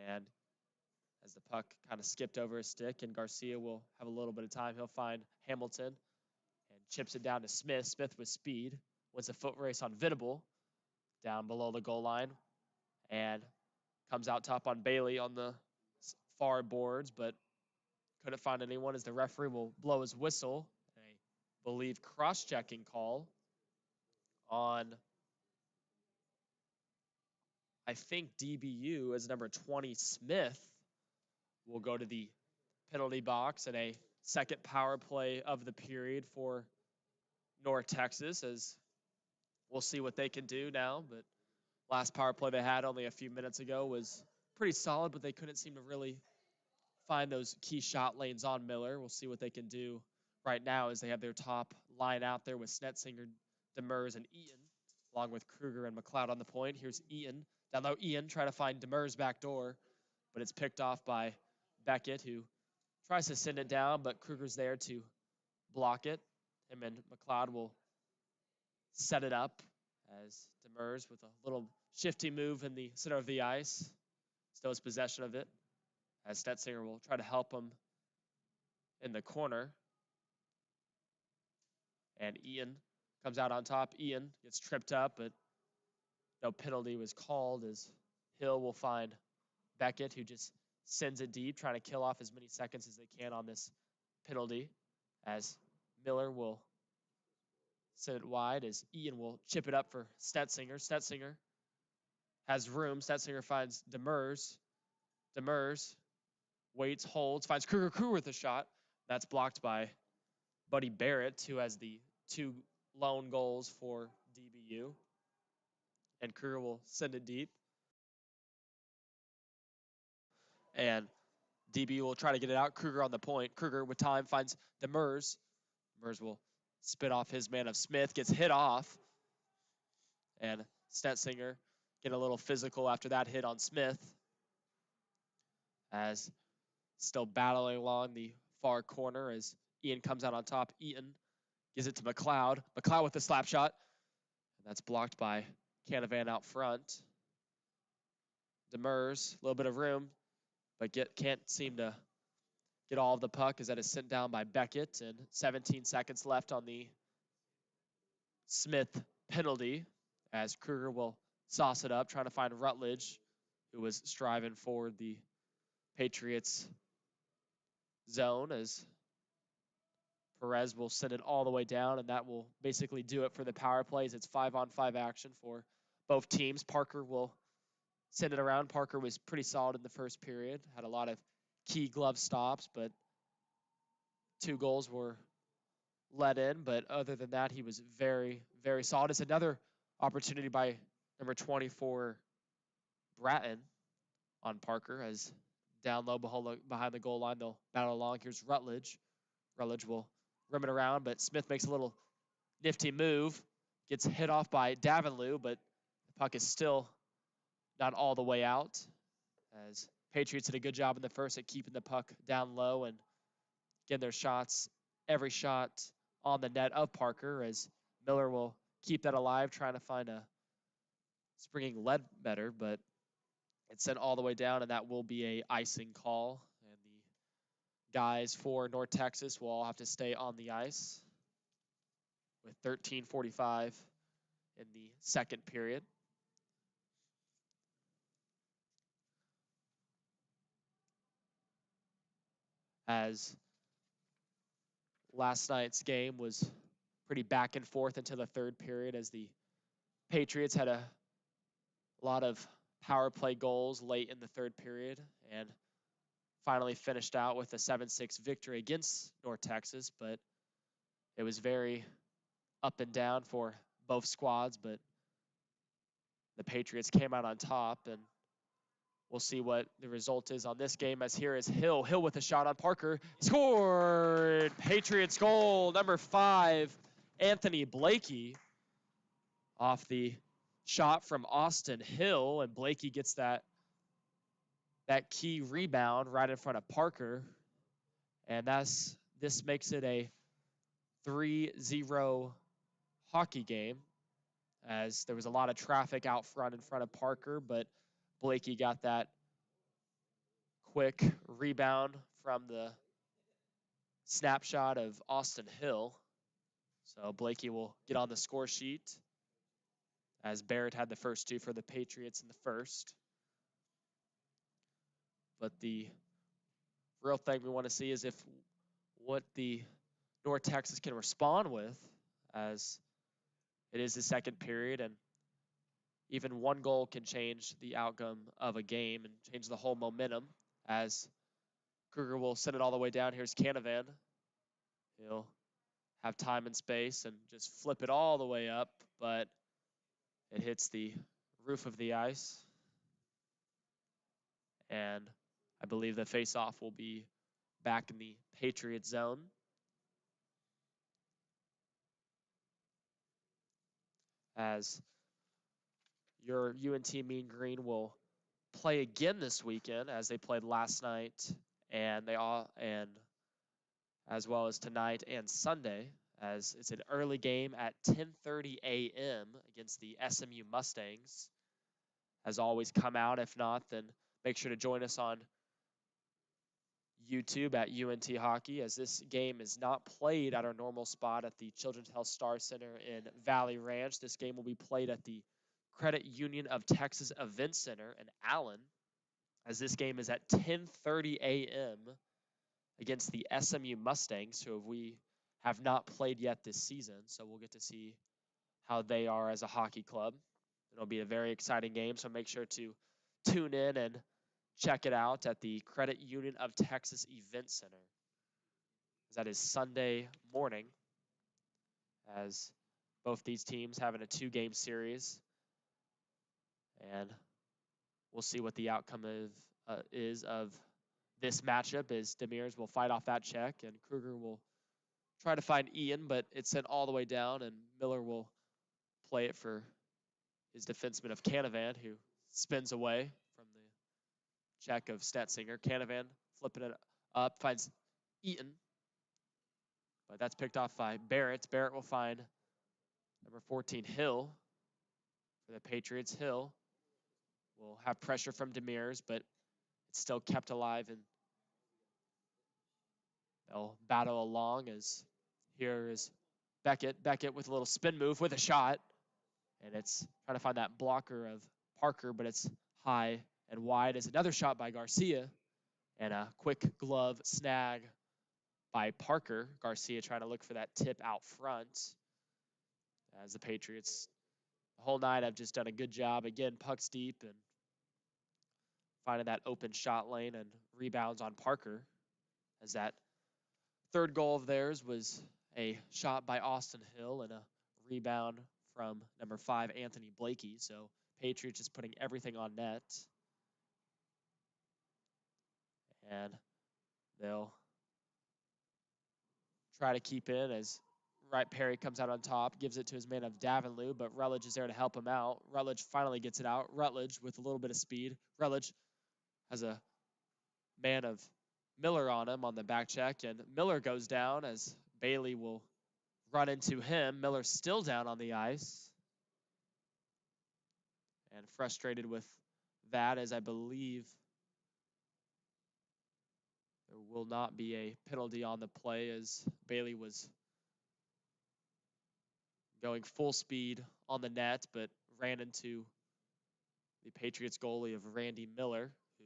S1: And as the puck kind of skipped over his stick, and Garcia will have a little bit of time, he'll find Hamilton and chips it down to Smith. Smith with speed. Wins a foot race on Venable down below the goal line. And comes out top on Bailey on the far boards, but couldn't find anyone as the referee will blow his whistle. I believe cross-checking call on I think DBU, as number 20, Smith, will go to the penalty box in a second power play of the period for North Texas, as we'll see what they can do now. But last power play they had only a few minutes ago was pretty solid, but they couldn't seem to really find those key shot lanes on Miller. We'll see what they can do right now as they have their top line out there with Snetsinger, Demers, and Eaton, along with Kruger and McLeod on the point. Here's Eaton. Down low, Ian trying to find Demers back door, but it's picked off by Beckett, who tries to send it down, but Kruger's there to block it. Him and McLeod will set it up as Demers, with a little shifty move in the center of the ice, still has possession of it, as Stetzinger will try to help him in the corner. And Ian comes out on top. Ian gets tripped up, but no penalty was called, as Hill will find Beckett, who just sends it deep, trying to kill off as many seconds as they can on this penalty, as Miller will send it wide, as Ian will chip it up for Stetzinger. Stetzinger has room. Stetzinger finds Demers. Demers waits, holds, finds Kruger. Kruger with a shot. That's blocked by Buddy Barrett, who has the 2 lone goals for DBU. And Kruger will send it deep. And DBU will try to get it out. Kruger on the point. Kruger with time finds Demers. Demers will spit off his man of Smith. Gets hit off. And Stetzinger get a little physical after that hit on Smith, as still battling along the far corner as Ian comes out on top. Eaton gives it to McLeod. McLeod with the slap shot. And that's blocked by Canavan out front. Demers, a little bit of room, but can't seem to get all of the puck, as that is sent down by Beckett. And 17 seconds left on the Smith penalty, as Kruger will sauce it up, trying to find Rutledge, who was striving for the Patriots zone, as Perez will send it all the way down, and that will basically do it for the power plays. It's 5-on-5 action for both teams. Parker will send it around. Parker was pretty solid in the first period, had a lot of key glove stops, but 2 goals were let in. But other than that, he was very, very solid. It's another opportunity by number 24, Bratton, on Parker, as down low behind the goal line, they'll battle along. Here's Rutledge. Rutledge will rim it around, but Smith makes a little nifty move, gets hit off by Davenlew, but the puck is still not all the way out, as Patriots did a good job in the first at keeping the puck down low and getting their shots, every shot on the net of Parker, as Miller will keep that alive, trying to find a springing Ledbetter, but it's sent all the way down, and that will be a icing call. And the guys for North Texas will all have to stay on the ice with 13:45 in the second period. As last night's game was pretty back and forth into the third period, as the Patriots had a lot of power play goals late in the third period and finally finished out with a 7-6 victory against North Texas. But it was very up and down for both squads, but the Patriots came out on top, and we'll see what the result is on this game, as here is Hill. Hill with a shot on Parker. Scored! Patriots goal, number 5, Anthony Blakey, off the shot from Austin Hill, and Blakey gets that key rebound right in front of Parker, and this makes it a 3-0 hockey game, as there was a lot of traffic out front in front of Parker, but Blakey got that quick rebound from the snapshot of Austin Hill. So Blakey will get on the score sheet, as Barrett had the first 2 for the Patriots in the first. But the real thing we want to see is what the North Texas can respond with, as it is the second period, and even one goal can change the outcome of a game and change the whole momentum, as Kruger will send it all the way down. Here's Canavan. He'll have time and space and just flip it all the way up, but it hits the roof of the ice. And I believe the faceoff will be back in the Patriot zone. As your UNT Mean Green will play again this weekend, as they played last night, and as well as tonight and Sunday, as it's an early game at 10:30 a.m. against the SMU Mustangs. As always, come out. If not, then make sure to join us on YouTube at UNT Hockey, as this game is not played at our normal spot at the Children's Health Star Center in Valley Ranch. This game will be played at the Credit Union of Texas Event Center in Allen, as this game is at 10:30 a.m. against the SMU Mustangs, who we have not played yet this season. So we'll get to see how they are as a hockey club. It'll be a very exciting game, so make sure to tune in and check it out at the Credit Union of Texas Event Center. That is Sunday morning, as both these teams having a 2-game series. And we'll see what the outcome is of this matchup, as Demers will fight off that check, and Kruger will try to find Ian, but it's sent all the way down, and Miller will play it for his defenseman of Canavan, who spins away from the check of Stetzinger. Canavan flipping it up, finds Eaton, but that's picked off by Barrett. Barrett will find number 14, Hill, for the Patriots. Hill will have pressure from Demers, but it's still kept alive, and they'll battle along. As here is Beckett. Beckett with a little spin move with a shot, and it's trying to find that blocker of Parker, but it's high and wide. As another shot by Garcia, and a quick glove snag by Parker. Garcia trying to look for that tip out front, as the Patriots the whole night have just done a good job. Again, pucks deep and finding that open shot lane, and rebounds on Parker, as that third goal of theirs was a shot by Austin Hill and a rebound from number 5, Anthony Blakey. So Patriots just putting everything on net. And they'll try to keep in, as Wright Perry comes out on top, gives it to his man of Davenlou, but Rutledge is there to help him out. Rutledge finally gets it out. Rutledge with a little bit of speed. Rutledge has a man of Miller on him on the back check, and Miller goes down, as Bailey will run into him. Miller still down on the ice, and frustrated with that, as I believe there will not be a penalty on the play, as Bailey was going full speed on the net, but ran into the Patriots goalie of Randy Miller, who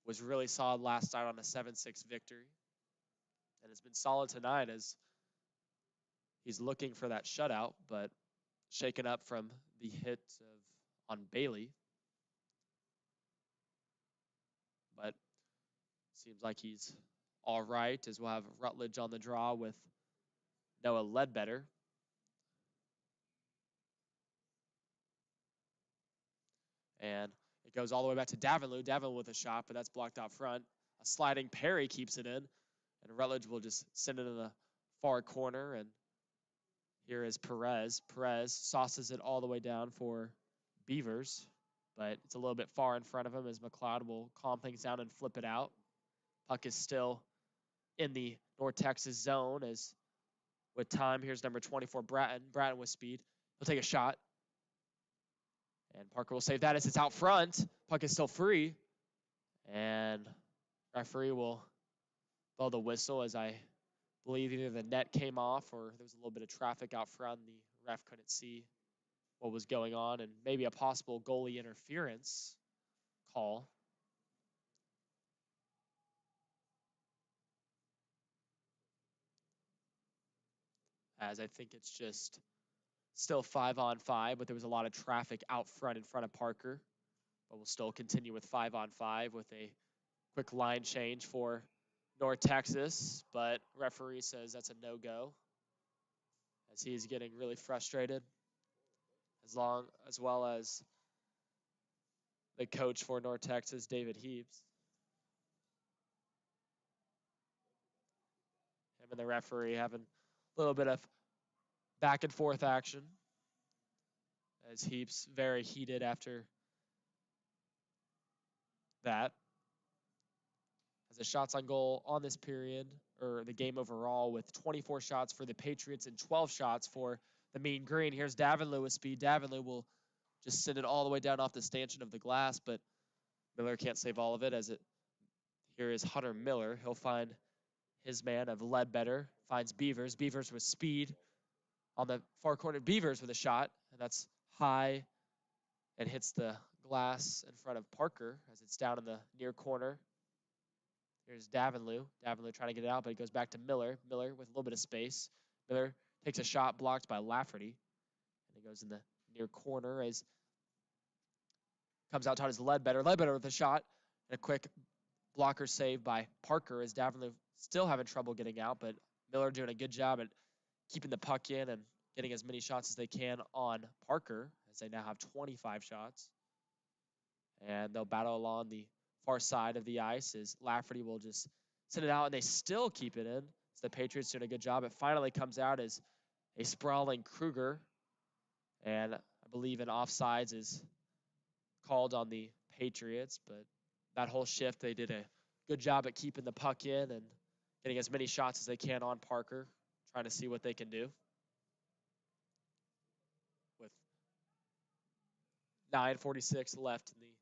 S1: was really solid last night on a 7-6 victory, and has been solid tonight, as he's looking for that shutout, but shaken up from the hit on Bailey. But seems like he's all right, as we'll have Rutledge on the draw with Noah Ledbetter. And it goes all the way back to Davenlou. Davenlou with a shot, but that's blocked out front. A sliding Perry keeps it in, and Rutledge will just send it in the far corner. And here is Perez. Perez sauces it all the way down for Beavers, but it's a little bit far in front of him, as McLeod will calm things down and flip it out. Puck is still in the North Texas zone, as with time, here's number 24, Bratton. Bratton with speed. He'll take a shot, and Parker will save that as it's out front. Puck is still free, and referee will blow the whistle, as I believe either the net came off or there was a little bit of traffic out front. The ref couldn't see what was going on, and maybe a possible goalie interference call. As I think it's just Still 5-on-5, but there was a lot of traffic out front in front of Parker. But we'll still continue with 5-on-5 with a quick line change for North Texas. But referee says that's a no-go, as he's getting really frustrated, as well as the coach for North Texas, David Heaps. Him and the referee having a little bit of back and forth action, as Heaps very heated after that. As the shots on goal on this period, or the game overall, with 24 shots for the Patriots and 12 shots for the Mean Green. Here's Davinlou with speed. Davinlou will just send it all the way down off the stanchion of the glass, but Miller can't save all of it. Here is Hunter Miller. He'll find his man of Ledbetter. Finds Beavers. Beavers with speed on the far corner. Beavers with a shot, and that's high and hits the glass in front of Parker as it's down in the near corner. Here's Davinlou. Davinlou trying to get it out, but it goes back to Miller. Miller with a little bit of space. Miller takes a shot blocked by Lafferty, and it goes in the near corner as comes out towards Ledbetter. Ledbetter with a shot, and a quick blocker save by Parker as Davinlou still having trouble getting out, but Miller doing a good job at keeping the puck in and getting as many shots as they can on Parker, as they now have 25 shots. And they'll battle along the far side of the ice as Lafferty will just send it out, and they still keep it in. So the Patriots doing a good job. It finally comes out as a sprawling Kruger, and I believe an offsides is called on the Patriots, but that whole shift they did a good job at keeping the puck in and getting as many shots as they can on Parker, trying to see what they can do. With 9:46 left in the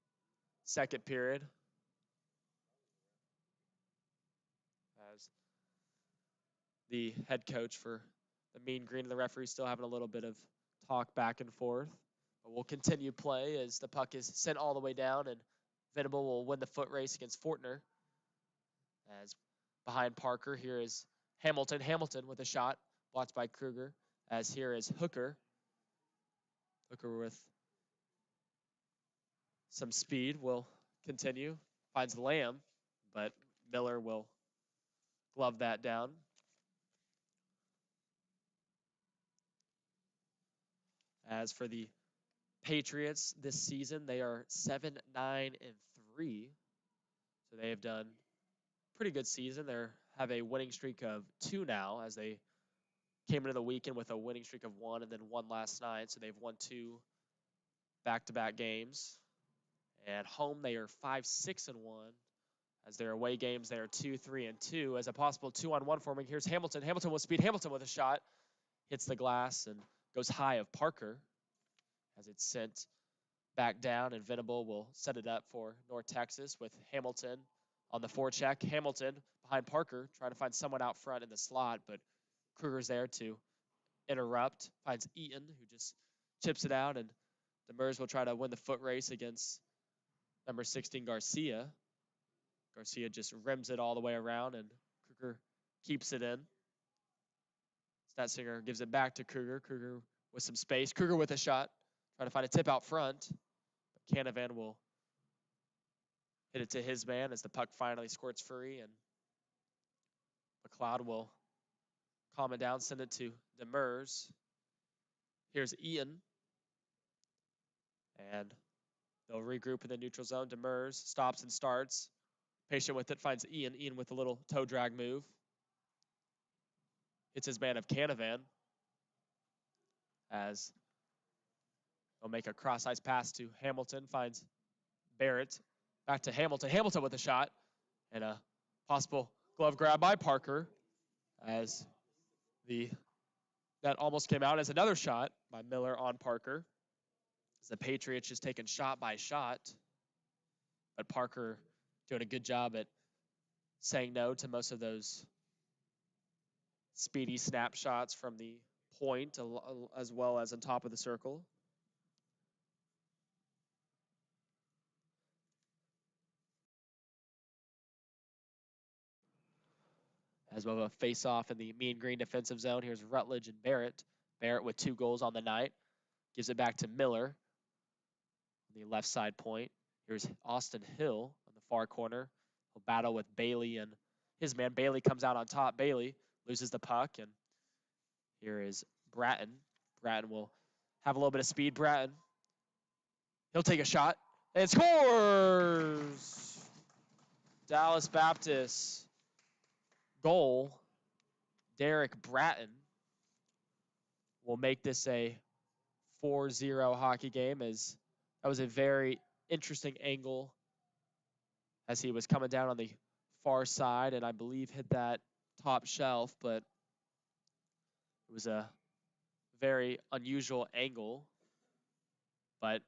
S1: second period, as the head coach for the Mean Green and the referee still having a little bit of talk back and forth. But we'll continue play as the puck is sent all the way down, and Venable will win the foot race against Fortner. As behind Parker, here is Hamilton. Hamilton with a shot, blocked by Kruger. As here is Hooker. Hooker with some speed will continue. Finds Lamb, but Miller will glove that down. As for the Patriots this season, they are 7-9-3. So they have done pretty good season. They have a winning streak of 2 now, as they came into the weekend with a winning streak of 1 and then 1 last night. So they've won 2 back-to-back games. And home, they are 5-6-1. As their away games, they are 2-3-2. As a possible 2-on-1 forming, here's Hamilton. Hamilton with speed. Hamilton with a shot. Hits the glass and goes high of Parker as it's sent back down, and Venable will set it up for North Texas with Hamilton on the forecheck. Hamilton behind Parker, trying to find someone out front in the slot, but Kruger's there to interrupt. Finds Eaton, who just chips it out, and Demers will try to win the foot race against number 16, Garcia. Garcia just rims it all the way around, and Kruger keeps it in. Statsinger gives it back to Kruger. Kruger with some space. Kruger with a shot, trying to find a tip out front. But Canavan will hit it to his man as the puck finally squirts free, and McLeod will calm it down, send it to Demers. Here's Ian, and they'll regroup in the neutral zone. Demers stops and starts. Patient with it, finds Ian. Ian with a little toe drag move. Hits his man of Canavan, as they'll make a cross-ice pass to Hamilton. Finds Barrett. Back to Hamilton. Hamilton with a shot, and a possible glove grab by Parker, as that almost came out as another shot by Miller on Parker. As the Patriots just taking shot by shot, but Parker doing a good job at saying no to most of those speedy snapshots from the point, as well as on top of the circle. As well, a face-off in the Mean Green defensive zone. Here's Rutledge and Barrett. Barrett with 2 goals on the night. Gives it back to Miller on the left side point. Here's Austin Hill on the far corner. He'll battle with Bailey and his man. Bailey comes out on top. Bailey loses the puck, and here is Bratton. Bratton will have a little bit of speed. Bratton, he'll take a shot and scores! Dallas Baptist goal. Derek Bratton will make this a 4-0 hockey game, as that was a very interesting angle as he was coming down on the far side and I believe hit that top shelf, but it was a very unusual angle, but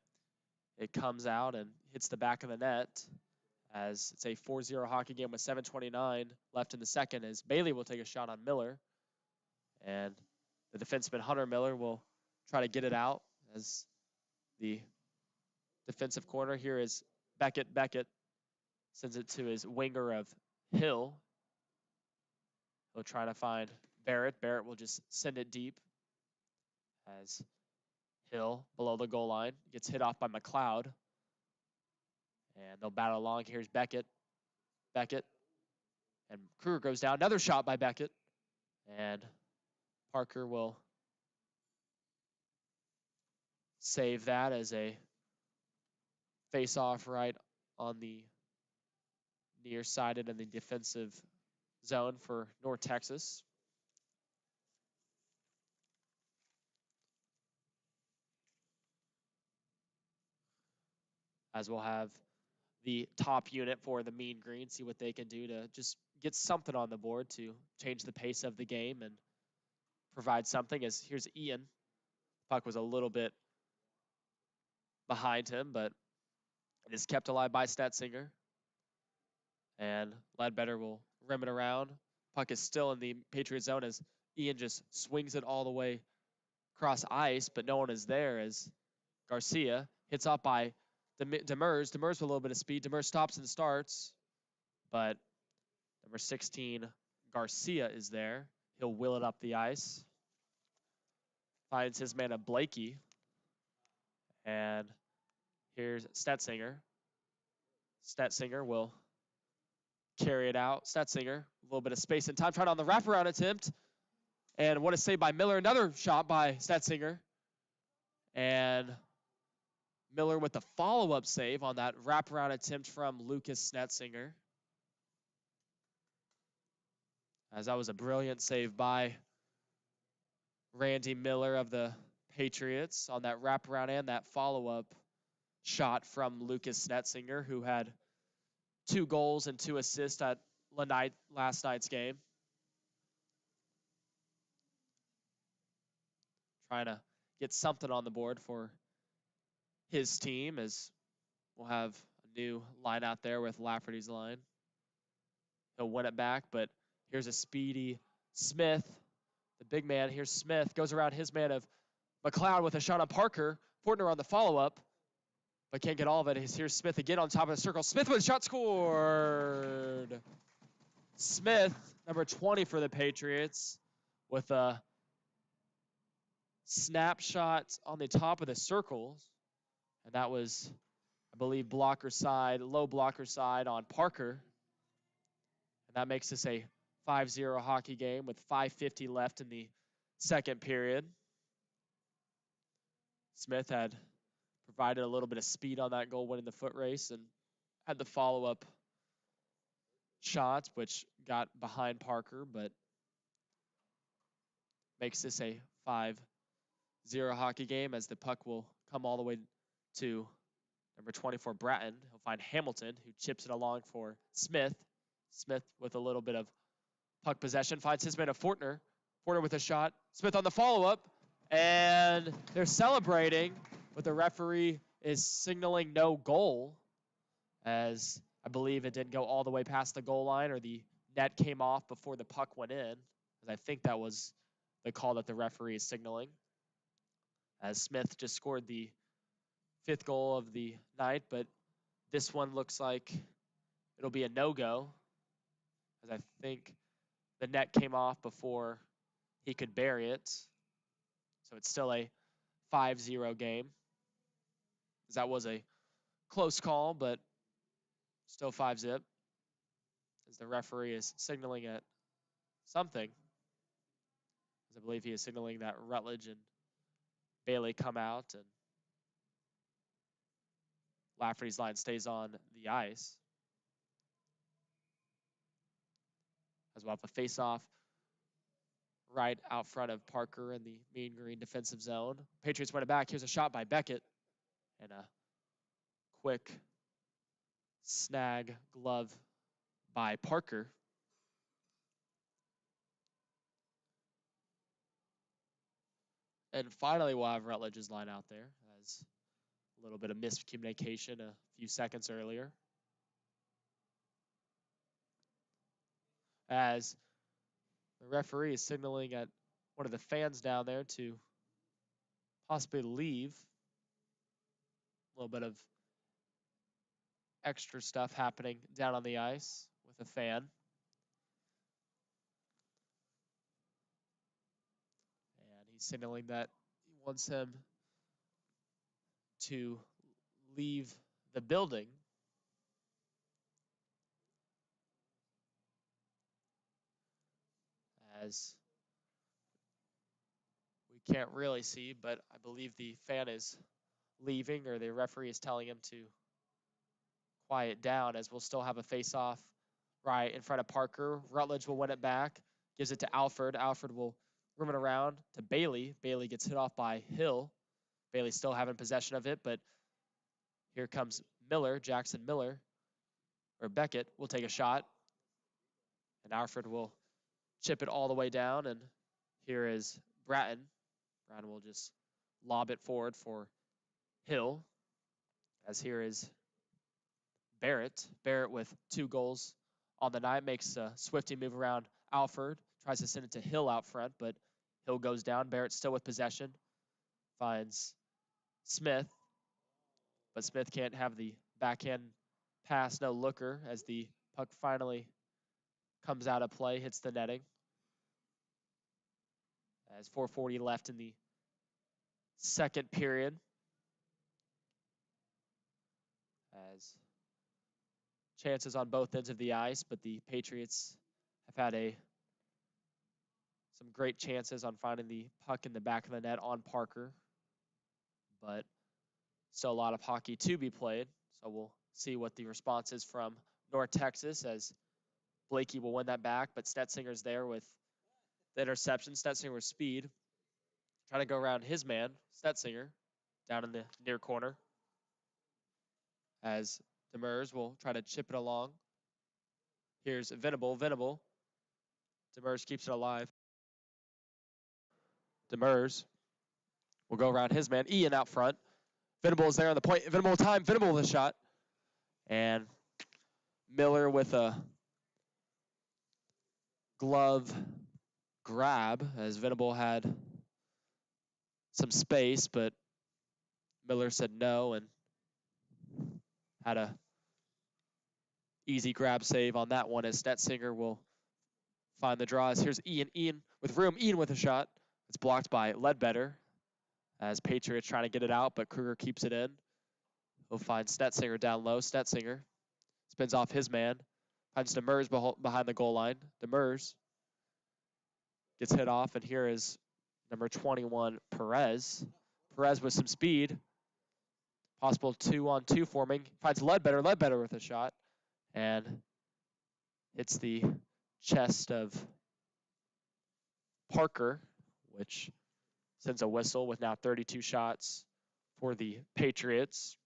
S1: it comes out and hits the back of the net as it's a 4-0 hockey game with 7:29 left in the second, as Bailey will take a shot on Miller, and the defenseman Hunter Miller will try to get it out as the defensive corner here is Beckett. Beckett sends it to his winger of Hill. He'll try to find Barrett. Barrett will just send it deep as Hill, below the goal line, gets hit off by McLeod. And they'll battle along. Here's Beckett. Beckett. And Kruger goes down. Another shot by Beckett. And Parker will save that as a face-off right on the near sided in the defensive zone for North Texas. As we'll have the top unit for the Mean Green see what they can do to just get something on the board to change the pace of the game and provide something. As here's Ian. Puck was a little bit behind him, but it is kept alive by Stetzinger. And Ledbetter will rim it around. Puck is still in the Patriot zone as Ian just swings it all the way across ice, but no one is there as Garcia hits off by Demers. Demers with a little bit of speed. Demers stops and starts, but number 16, Garcia, is there. He'll wheel it up the ice. Finds his man, Blakey. And here's Stetzinger. Stetzinger will carry it out. Stetzinger, a little bit of space and time, trying on the wraparound attempt. And what a save by Miller. Another shot by Stetzinger. And Miller with the follow-up save on that wraparound attempt from Lucas Stetzinger. As that was a brilliant save by Randy Miller of the Patriots on that wraparound and that follow-up shot from Lucas Stetzinger, who had 2 goals and 2 assists at last night's game. Trying to get something on the board for his team, as we'll have a new line out there with Lafferty's line. He'll win it back, but here's a speedy Smith, the big man. Here's Smith, goes around his man of McLeod with a shot on Parker. Fortner on the follow-up, but can't get all of it. Here's Smith again on top of the circle. Smith with a shot, scored. Smith, number 20 for the Patriots, with a snapshot on the top of the circles. And that was, I believe, blocker side, low blocker side on Parker. And that makes this a 5-0 hockey game with 5:50 left in the second period. Smith had provided a little bit of speed on that goal, winning the foot race, and had the follow-up shot, which got behind Parker, but makes this a 5-0 hockey game, as the puck will come all the way to number 24, Bratton. He'll find Hamilton, who chips it along for Smith. Smith with a little bit of puck possession, finds his man of Fortner. Fortner with a shot. Smith on the follow-up, and they're celebrating, but the referee is signaling no goal, as I believe it didn't go all the way past the goal line, or the net came off before the puck went in, as I think that was the call that the referee is signaling, as Smith just scored the 5th goal of the night, but this one looks like it'll be a no-go, as I think the net came off before he could bury it. So it's still a 5-0 game. That was a close call, but still 5-zip. As the referee is signaling at something. As I believe he is signaling that Rutledge and Bailey come out and Lafferty's line stays on the ice. As we'll have a face-off right out front of Parker in the Mean Green defensive zone. Patriots win it back. Here's a shot by Beckett. And a quick snag glove by Parker. And finally, we'll have Rutledge's line out there as a little bit of miscommunication a few seconds earlier. As the referee is signaling at one of the fans down there to possibly leave. A little bit of extra stuff happening down on the ice with a fan. And he's signaling that he wants him to leave the building. As we can't really see, but I believe the fan is leaving, or the referee is telling him to quiet down, as we'll still have a face-off right in front of Parker. Rutledge will win it back, gives it to Alford. Alford will room it around to Bailey. Bailey gets hit off by Hill. Bailey still having possession of it, but here comes Miller, Jackson Miller, or Beckett will take a shot, and Alford will chip it all the way down, and here is Bratton. Bratton will just lob it forward for Hill, as here is Barrett. Barrett with 2 goals on the night makes a swifty move around Alford, tries to send it to Hill out front, but Hill goes down. Barrett still with possession, finds Smith, but Smith can't have the backhand pass, no looker, as the puck finally comes out of play, hits the netting. As 4:40 left in the second period. As chances on both ends of the ice, but the Patriots have had some great chances on finding the puck in the back of the net on Parker, but still a lot of hockey to be played. So we'll see what the response is from North Texas, as Blakey will win that back, but Stetzinger's there with the interception. Stetzinger with speed, trying to go around his man, Stetzinger, down in the near corner, as Demers will try to chip it along. Here's Venable. Demers keeps it alive. Demers will go around his man. Ian out front. Venable is there on the point. Venable time. Venable with a shot. And Miller with a glove grab, as Venable had some space, but Miller said no and had a easy grab save on that one, as Stetzinger will find the draws. Here's Ian. Ian with room. Ian with a shot. It's blocked by Ledbetter, as Patriots trying to get it out, but Kruger keeps it in. He'll find Stetzinger down low. Stetzinger spins off his man. Finds Demers behind the goal line. Demers gets hit off, and here is number 21, Perez. Perez with some speed. Possible 2-on-2 forming. Finds Ledbetter. Ledbetter with a shot. And hits the chest of Parker, which sends a whistle with now 32 shots for the Patriots.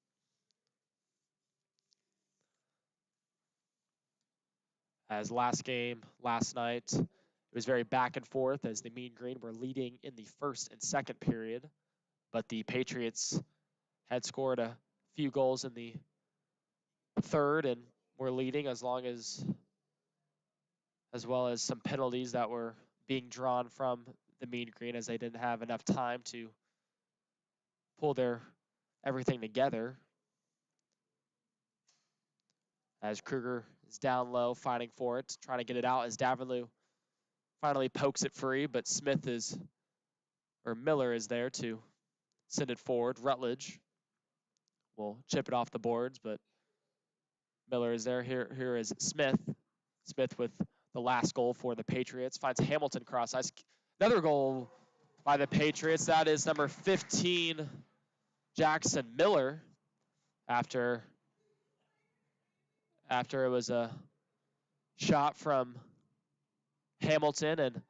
S1: As last night, it was very back and forth, as the Mean Green were leading in the first and second period, but the Patriots had scored a few goals in the third and were leading, as well as some penalties that were being drawn from the Mean Green, as they didn't have enough time to pull everything together. As Kruger is down low, fighting for it, trying to get it out, as Daverlew finally pokes it free, but Smith is or Miller is there to send it forward. Rutledge will chip it off the boards, but Miller is there. Here is Smith. Smith with the last goal for the Patriots. Finds Hamilton cross ice. Another goal by the Patriots. That is number 15, Jackson Miller, after it was a shot from Hamilton, and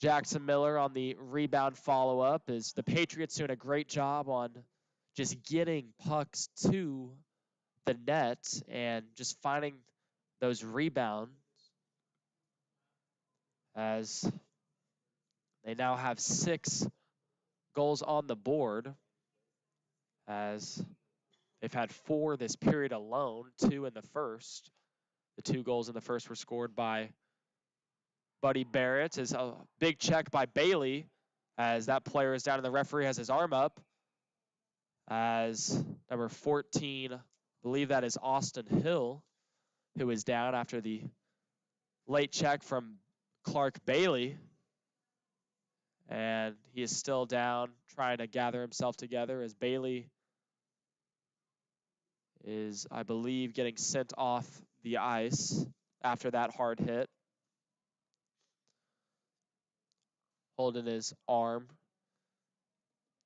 S1: Jackson Miller on the rebound follow-up. Is the Patriots doing a great job on just getting pucks to the net and just finding those rebounds, as they now have 6 goals on the board, as they've had 4 this period alone, 2 in the first. The 2 goals in the first were scored by Buddy Barrett. Is a big check by Bailey, as that player is down and the referee has his arm up, as number 14, I believe that is Austin Hill, who is down after the late check from Clark Bailey. And he is still down, trying to gather himself together, as Bailey is, I believe, getting sent off the ice after that hard hit. Holding his arm.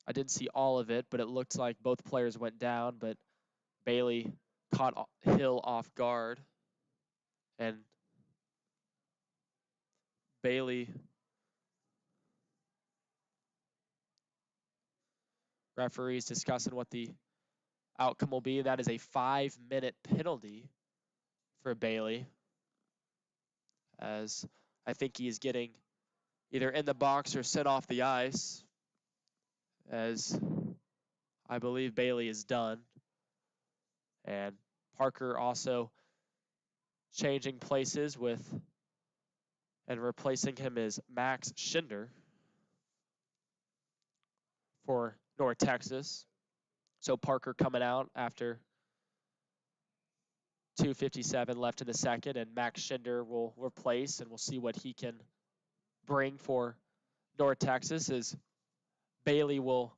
S1: I didn't see all of it, but it looked like both players went down, but Bailey caught Hill off guard. And Bailey, referees discussing what the outcome will be. That is a 5-minute penalty for Bailey, as I think he is getting either in the box or sent off the ice, as I believe Bailey is done. And Parker also changing places with, and replacing him is Max Schinder for North Texas. So Parker coming out after 2:57 left in the second, and Max Schinder will replace, and we'll see what he can bring for North Texas, as Bailey will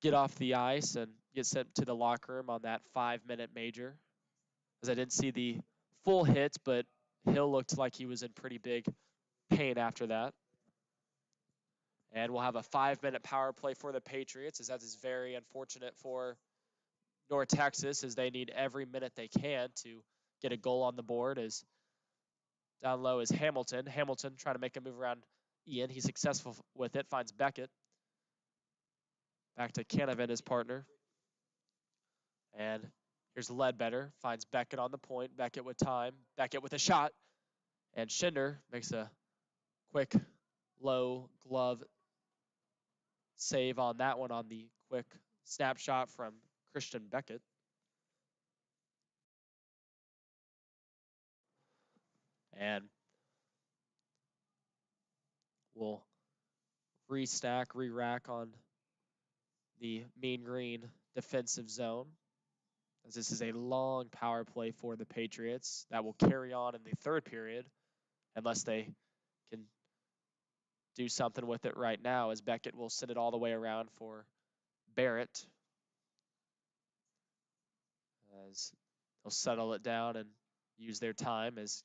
S1: get off the ice and get sent to the locker room on that 5-minute major. As I didn't see the full hit, but Hill looked like he was in pretty big pain after that. And we'll have a 5-minute power play for the Patriots, as that is very unfortunate for North Texas, as they need every minute they can to get a goal on the board. As down low is Hamilton. Hamilton trying to make a move around Ian. He's successful with it, finds Beckett. Back to Canavan, his partner. And here's Ledbetter, finds Beckett on the point. Beckett with time. Beckett with a shot. And Schinder makes a quick low glove save on that one on the quick snapshot from Christian Beckett. And we'll re-stack, re-rack on the Mean Green defensive zone, as this is a long power play for the Patriots that will carry on in the third period, unless they can do something with it right now, as Beckett will send it all the way around for Barrett, as they'll settle it down and use their time, as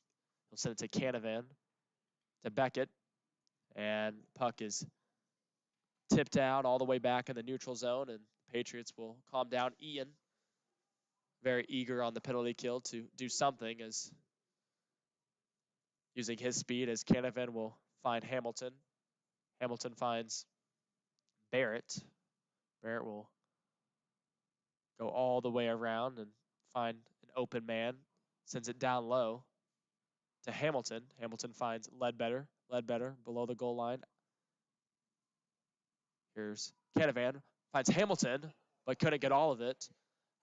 S1: he'll send it to Canavan, to Beckett, and puck is tipped out all the way back in the neutral zone, and Patriots will calm down. Ian, very eager on the penalty kill to do something, as using his speed, as Canavan will find Hamilton. Hamilton finds Barrett. Barrett will go all the way around and find an open man, sends it down low to Hamilton. Hamilton finds Ledbetter. Ledbetter below the goal line. Here's Canavan, finds Hamilton, but couldn't get all of it,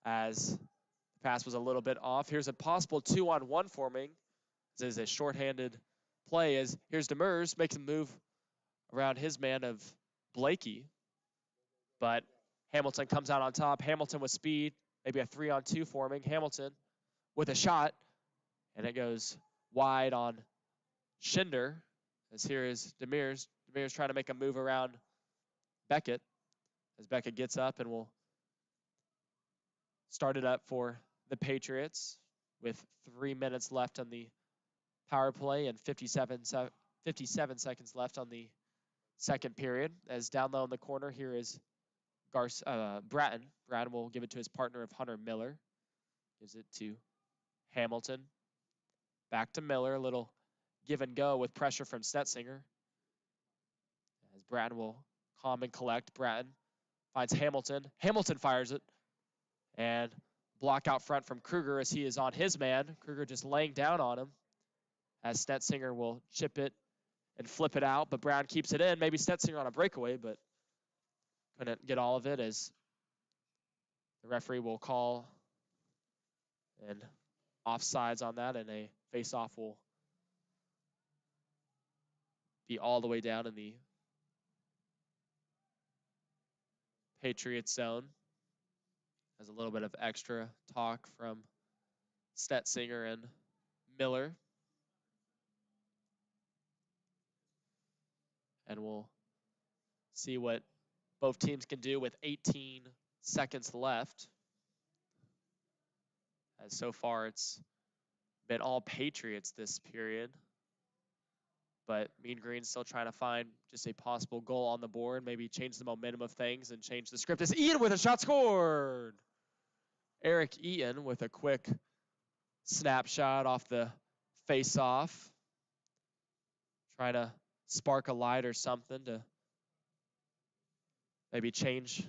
S1: as the pass was a little bit off. Here's a possible 2-on-1 forming. This is a shorthanded play, as here's Demers, makes a move around his man of Blakey, but Hamilton comes out on top. Hamilton with speed, maybe a 3-on-2 forming. Hamilton with a shot, and it goes wide on Schinder, as here is Demers. Demers trying to make a move around Beckett, as Beckett gets up and will start it up for the Patriots with 3 minutes left on the power play and 57 seconds left on the second period. As down low in the corner, here is Bratton. Bratton will give it to his partner of Hunter Miller. Gives it to Hamilton. Back to Miller. A little give and go with pressure from Stetzinger. As Bratton will calm and collect. Bratton finds Hamilton. Hamilton fires it. And block out front from Kruger as he is on his man. Kruger just laying down on him. As Stetzinger will chip it and flip it out, but Brown keeps it in. Maybe Stetzinger on a breakaway, but couldn't get all of it as the referee will call and offsides on that, and a face-off will be all the way down in the Patriots zone. Has a little bit of extra talk from Stetzinger and Miller. And we'll see what both teams can do with 18 seconds left. As so far it's been all Patriots this period. But Mean Green's still trying to find just a possible goal on the board, maybe change the momentum of things and change the script. As Ian with a shot scored! Eric Eaton with a quick snapshot off the face-off. Trying to spark a light or something to maybe change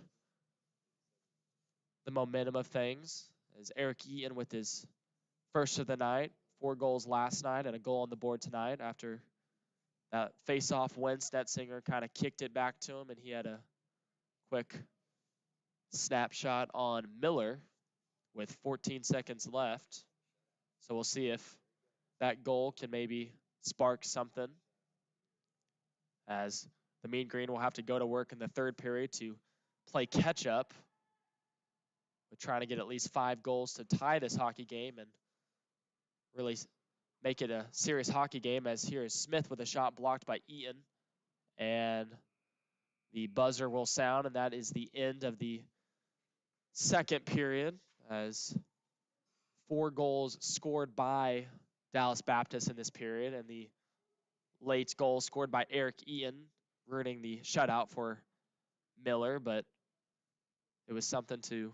S1: the momentum of things. As Eric Eaton with his first of the night, 4 goals last night and a goal on the board tonight after that face-off when Stetzinger kind of kicked it back to him, and he had a quick snapshot on Miller with 14 seconds left. So we'll see if that goal can maybe spark something, as the Mean Green will have to go to work in the third period to play catch-up with trying to get at least 5 goals to tie this hockey game and really make it a serious hockey game. As here is Smith with a shot blocked by Eaton, and the buzzer will sound, and that is the end of the second period, as 4 goals scored by Dallas Baptist in this period, and the late goal scored by Eric Eaton, ruining the shutout for Miller, but it was something to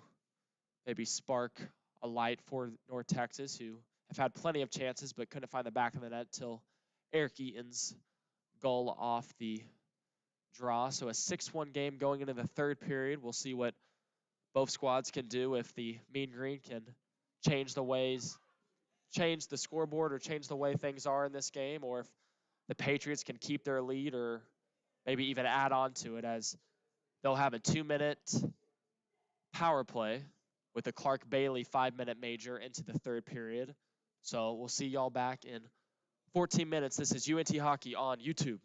S1: maybe spark a light for North Texas, who have had plenty of chances but couldn't find the back of the net till Eric Eaton's goal off the draw. So a 6-1 game going into the third period. We'll see what both squads can do, if the Mean Green can change the scoreboard or change the way things are in this game, or if the Patriots can keep their lead or maybe even add on to it, as they'll have a 2-minute power play with a Clark Bailey 5-minute major into the third period. So we'll see y'all back in 14 minutes. This is UNT Hockey on YouTube.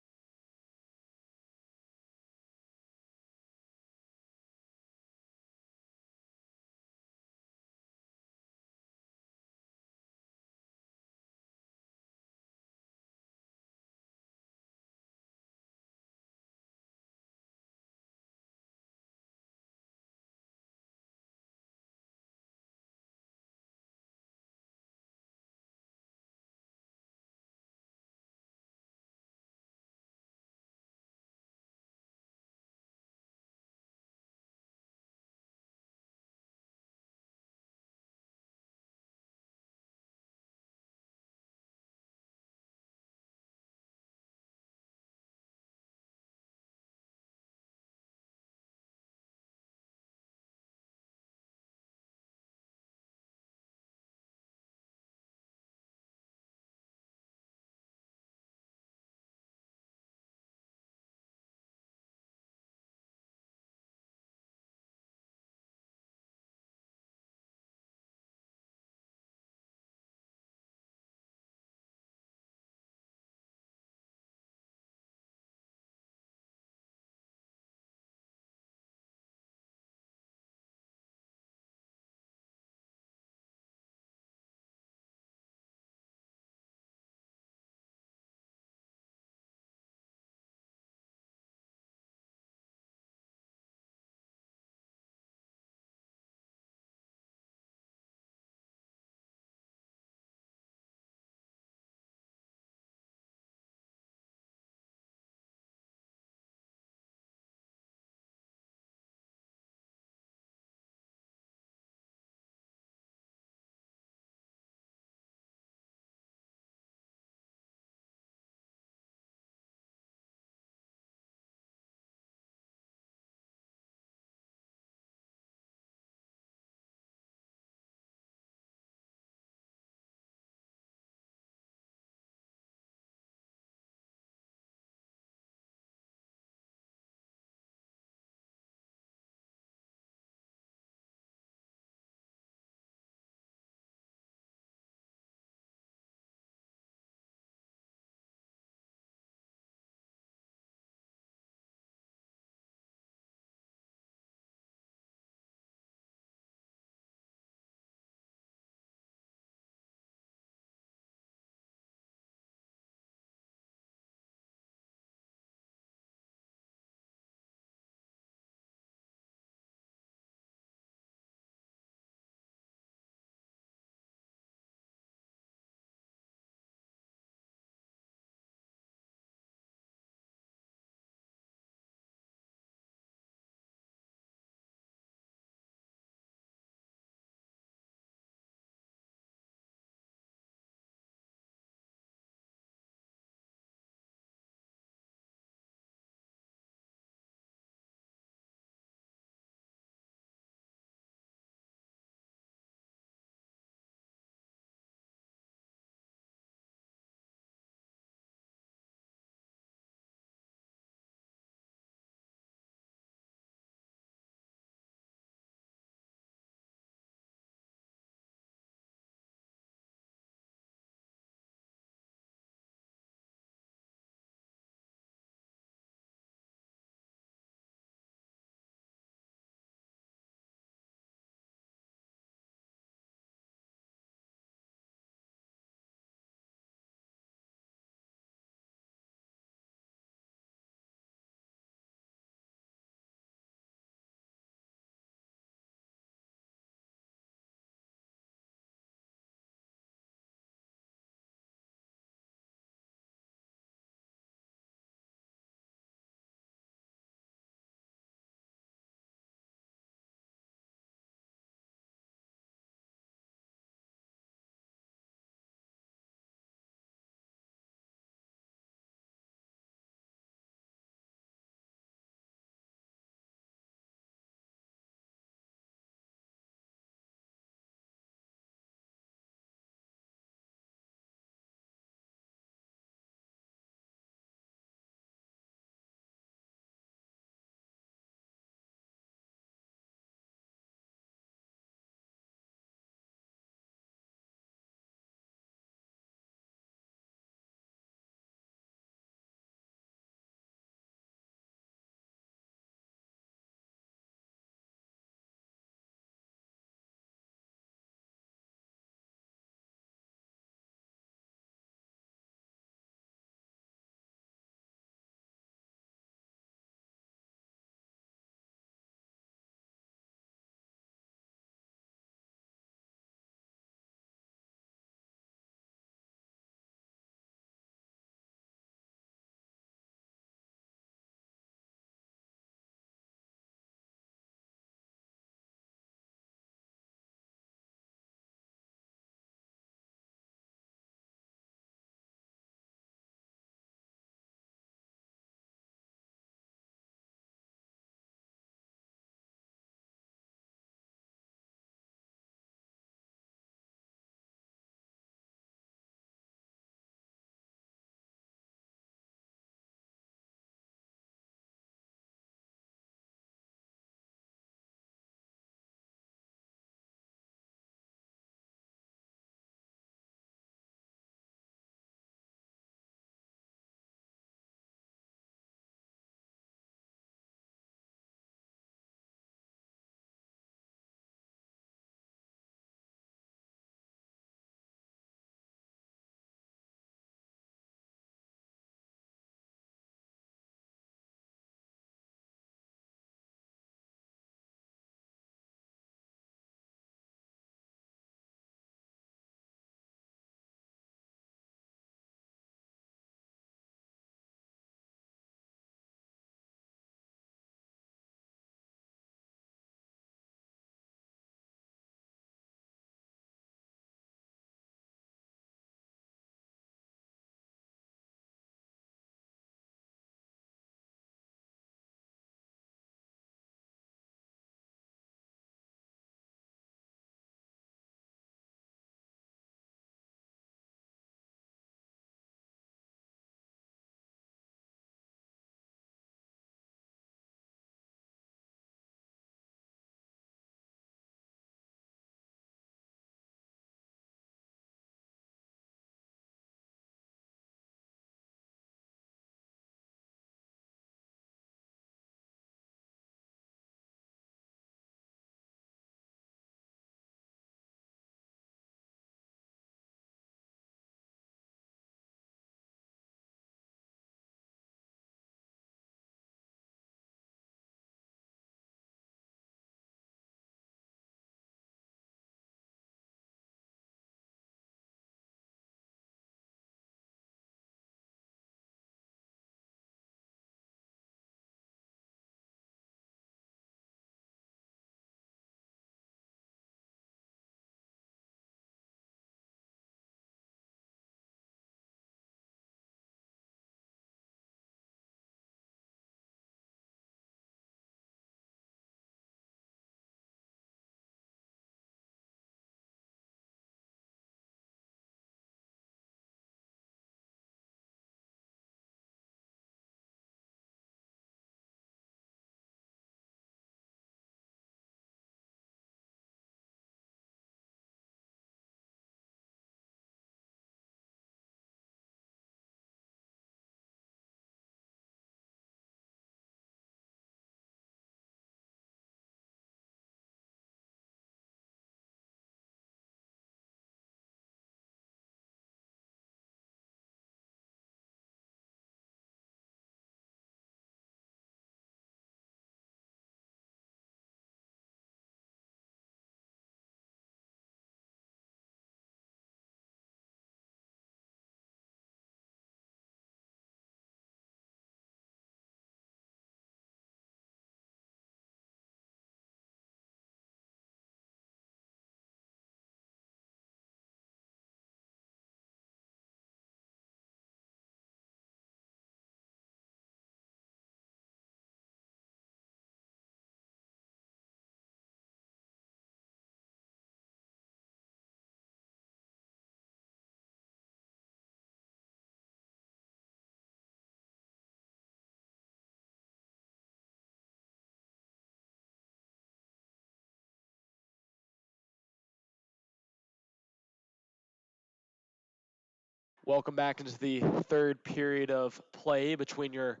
S1: Welcome back into the third period of play between your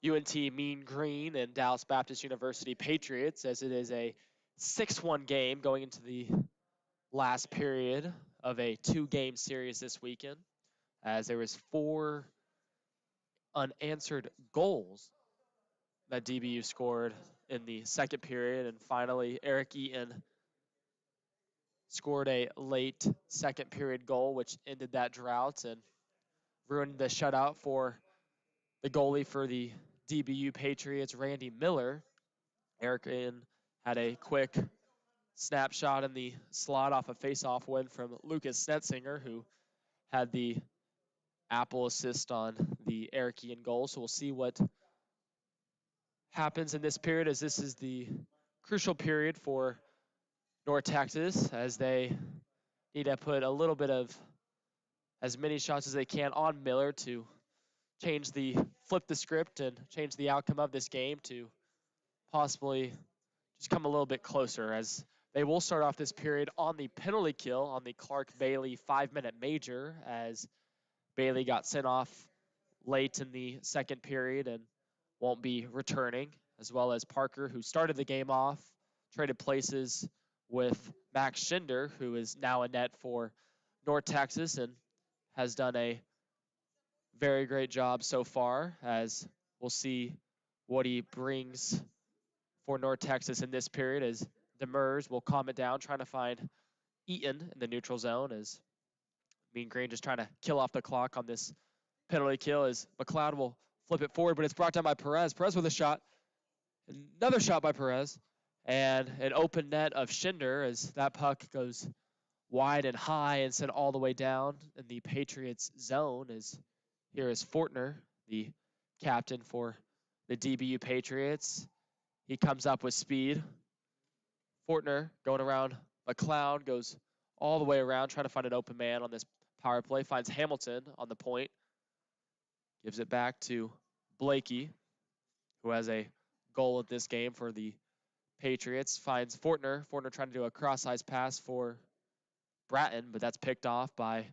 S1: UNT Mean Green and Dallas Baptist University Patriots, as it is a 6-1 game going into the last period of a 2-game series this weekend, as there was 4 unanswered goals that DBU scored in the second period, and finally Eric Eaton scored a late second period goal, which ended that drought and ruined the shutout for the goalie for the DBU Patriots, Randy Miller. Eric Eaton had a quick snapshot in the slot off a face-off win from Lucas Snetzinger, who had the Apple assist on the Eric Eaton goal. So we'll see what happens in this period, as this is the crucial period for North Texas, as they need to put a little bit of as many shots as they can on Miller to flip the script and change the outcome of this game to possibly just come a little bit closer, as they will start off this period on the penalty kill on the Clark Bailey 5-minute major, as Bailey got sent off late in the second period and won't be returning, as well as Parker, who started the game off, traded places with Max Schinder, who is now a net for North Texas and has done a very great job so far, as we'll see what he brings for North Texas in this period, as Demers will calm it down, trying to find Eaton in the neutral zone, as Mean Green just trying to kill off the clock on this penalty kill, as McLeod will flip it forward, but it's brought down by Perez. Perez with a shot. Another shot by Perez. And an open net of Schinder, as that puck goes wide and high and sent all the way down in the Patriots zone, as here is Fortner, the captain for the DBU Patriots. He comes up with speed. Fortner going around McLeod, goes all the way around, trying to find an open man on this power play. Finds Hamilton on the point. Gives it back to Blakey, who has a goal at this game for the Patriots. Finds Fortner. Fortner trying to do a cross-ice pass for Bratton, but that's picked off by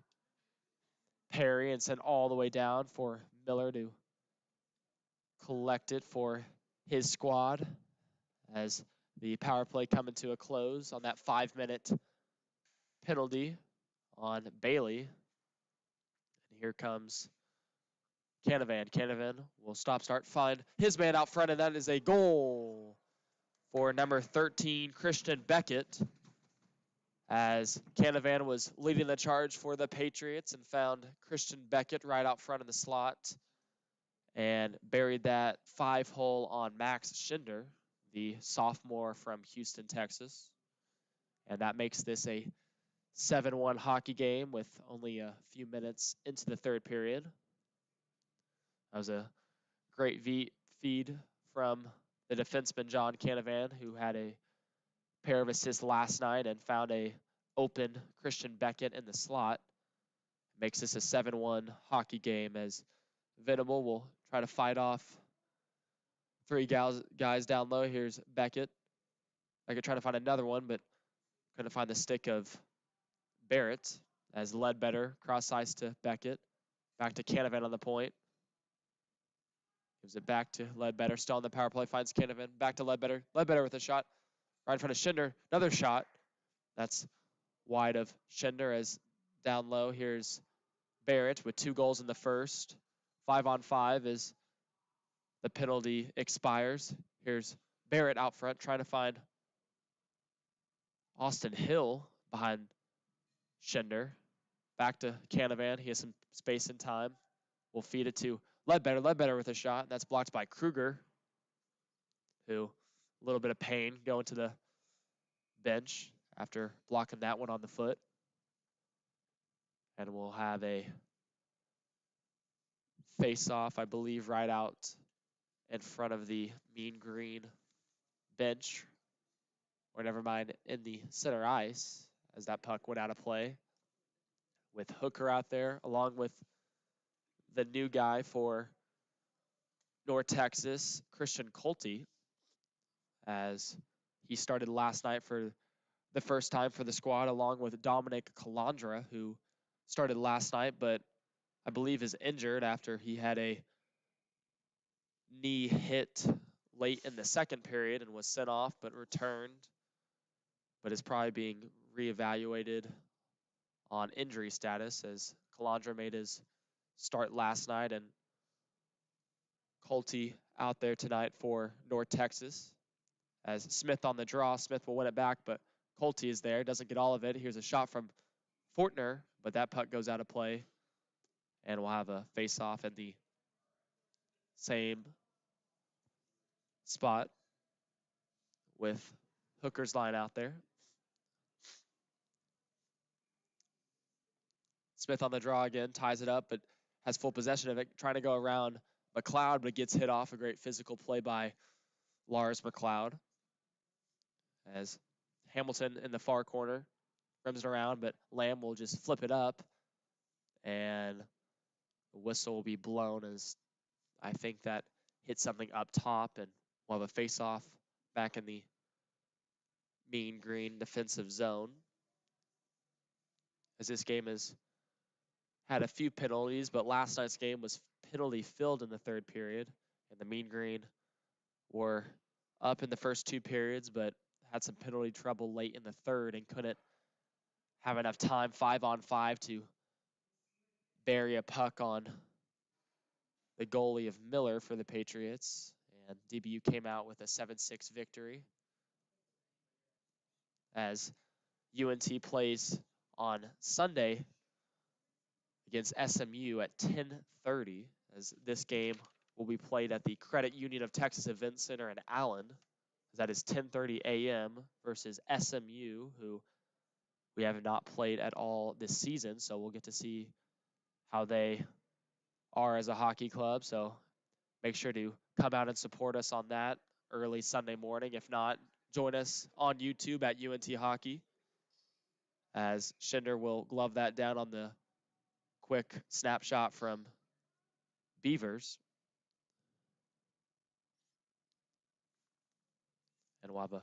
S1: Perry and sent all the way down for Miller to collect it for his squad, as the power play coming to a close on that 5-minute penalty on Bailey. And here comes Canavan. Canavan will start, find his man out front, and that is a goal for number 13, Christian Beckett, as Canavan was leading the charge for the Patriots and found Christian Beckett right out front in the slot and buried that 5-hole on Max Schinder, the sophomore from Houston, Texas. And that makes this a 7-1 hockey game with only a few minutes into the third period. That was a great feed from the defenseman John Canavan, who had a pair of assists last night and found a open Christian Beckett in the slot. Makes this a 7-1 hockey game, as Venable will try to fight off 3 guys down low. Here's Beckett. Beckett trying to find another one, but couldn't find the stick of Barrett, as Ledbetter cross ice to Beckett. Back to Canavan on the point. Gives it back to Ledbetter. Still on the power play. Finds Canavan. Back to Ledbetter. Ledbetter with a shot. Right in front of Schinder. Another shot. That's wide of Schinder, as down low. Here's Barrett with 2 goals in the first. 5-on-5 as the penalty expires. Here's Barrett out front trying to find Austin Hill behind Schinder. Back to Canavan. He has some space and time. We'll feed it to Ledbetter. Ledbetter with a shot. That's blocked by Kruger, who a little bit of pain going to the bench after blocking that one on the foot. And we'll have a face-off, I believe, right out in front of the Mean Green bench, or never mind, in the center ice, as that puck went out of play, with Hooker out there, along with the new guy for North Texas, Christian Colte, as he started last night for the first time for the squad, along with Dominic Calandra, who started last night but I believe, is injured after he had a knee hit late in the second period and was sent off but returned, but is probably being reevaluated on injury status as Calandra made his start last night and Colty out there tonight for North Texas. As Smith on the draw, Smith will win it back, but Colty is there, doesn't get all of it. Here's a shot from Fortner, but that puck goes out of play, and we'll have a face-off in the same spot with Hooker's line out there. Smith on the draw again, ties it up, but has full possession of it, trying to go around McLeod, but gets hit off. A great physical play by Lars McLeod. As Hamilton in the far corner rims it around, but Lamb will just flip it up, and the whistle will be blown as I think that hit something up top, and we'll have a face-off back in the Mean Green defensive zone. As this game has had a few penalties, but last night's game was penalty-filled in the third period, and the Mean Green were up in the first two periods, but had some penalty trouble late in the third and couldn't have enough time 5-on-5 to bury a puck on the goalie of Miller for the Patriots, and DBU came out with a 7-6 victory. As UNT plays on Sunday against SMU at 10:30, as this game will be played at the Credit Union of Texas Event Center in Allen. That is 10:30 a.m. versus SMU, who we have not played at all this season, so we'll get to see how they are as a hockey club. So make sure to come out and support us on that early Sunday morning. If not, join us on YouTube at UNT Hockey, as Schinder will glove that down on the quick snapshot from Beavers. And we'll have a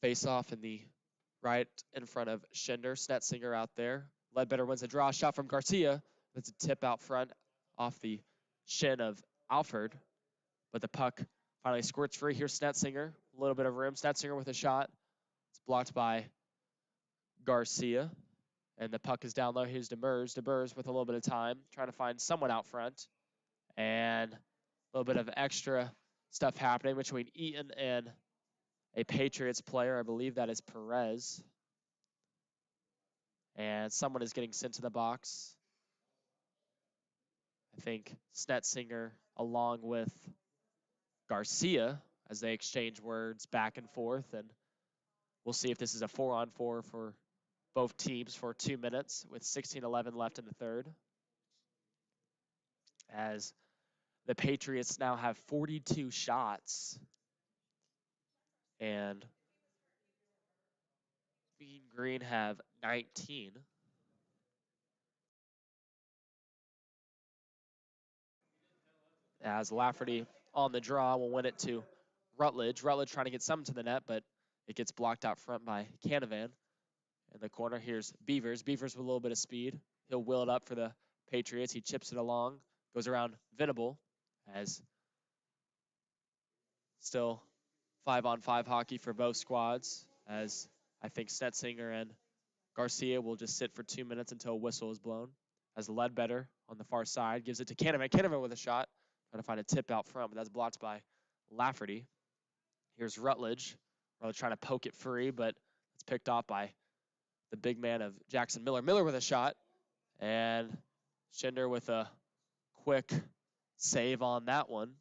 S1: face-off in the right in front of Schinder. Snetzinger out there. Ledbetter wins a draw shot from Garcia. That's a tip out front off the shin of Alford. But the puck finally squirts free. Here's Snetzinger. A little bit of room. Snetzinger with a shot. It's blocked by Garcia. And the puck is down low. Here's Demers. Demers with a little bit of time, trying to find someone out front. And a little bit of extra stuff happening between Eaton and a Patriots player. I believe that is Perez. And someone is getting sent to the box. I think Snetzinger along with Garcia as they exchange words back and forth. And we'll see if this is a 4-on-4 for both teams for 2 minutes with 16:11 left in the third. As the Patriots now have 42 shots and Mean Green have 19. As Lafferty on the draw will win it to Rutledge. Rutledge trying to get some to the net, but it gets blocked out front by Canavan. In the corner, here's Beavers. Beavers with a little bit of speed. He'll wheel it up for the Patriots. He chips it along, goes around Venable, as still 5-on-5 hockey for both squads, as I think Snetzinger and Garcia will just sit for 2 minutes until a whistle is blown. As Ledbetter on the far side gives it to Canavan. Canavan with a shot, trying to find a tip out front, but that's blocked by Lafferty. Here's Rutledge. Rutledge trying to poke it free, but it's picked off by the big man of Jackson Miller. Miller with a shot, and Schinder with a quick save on that one.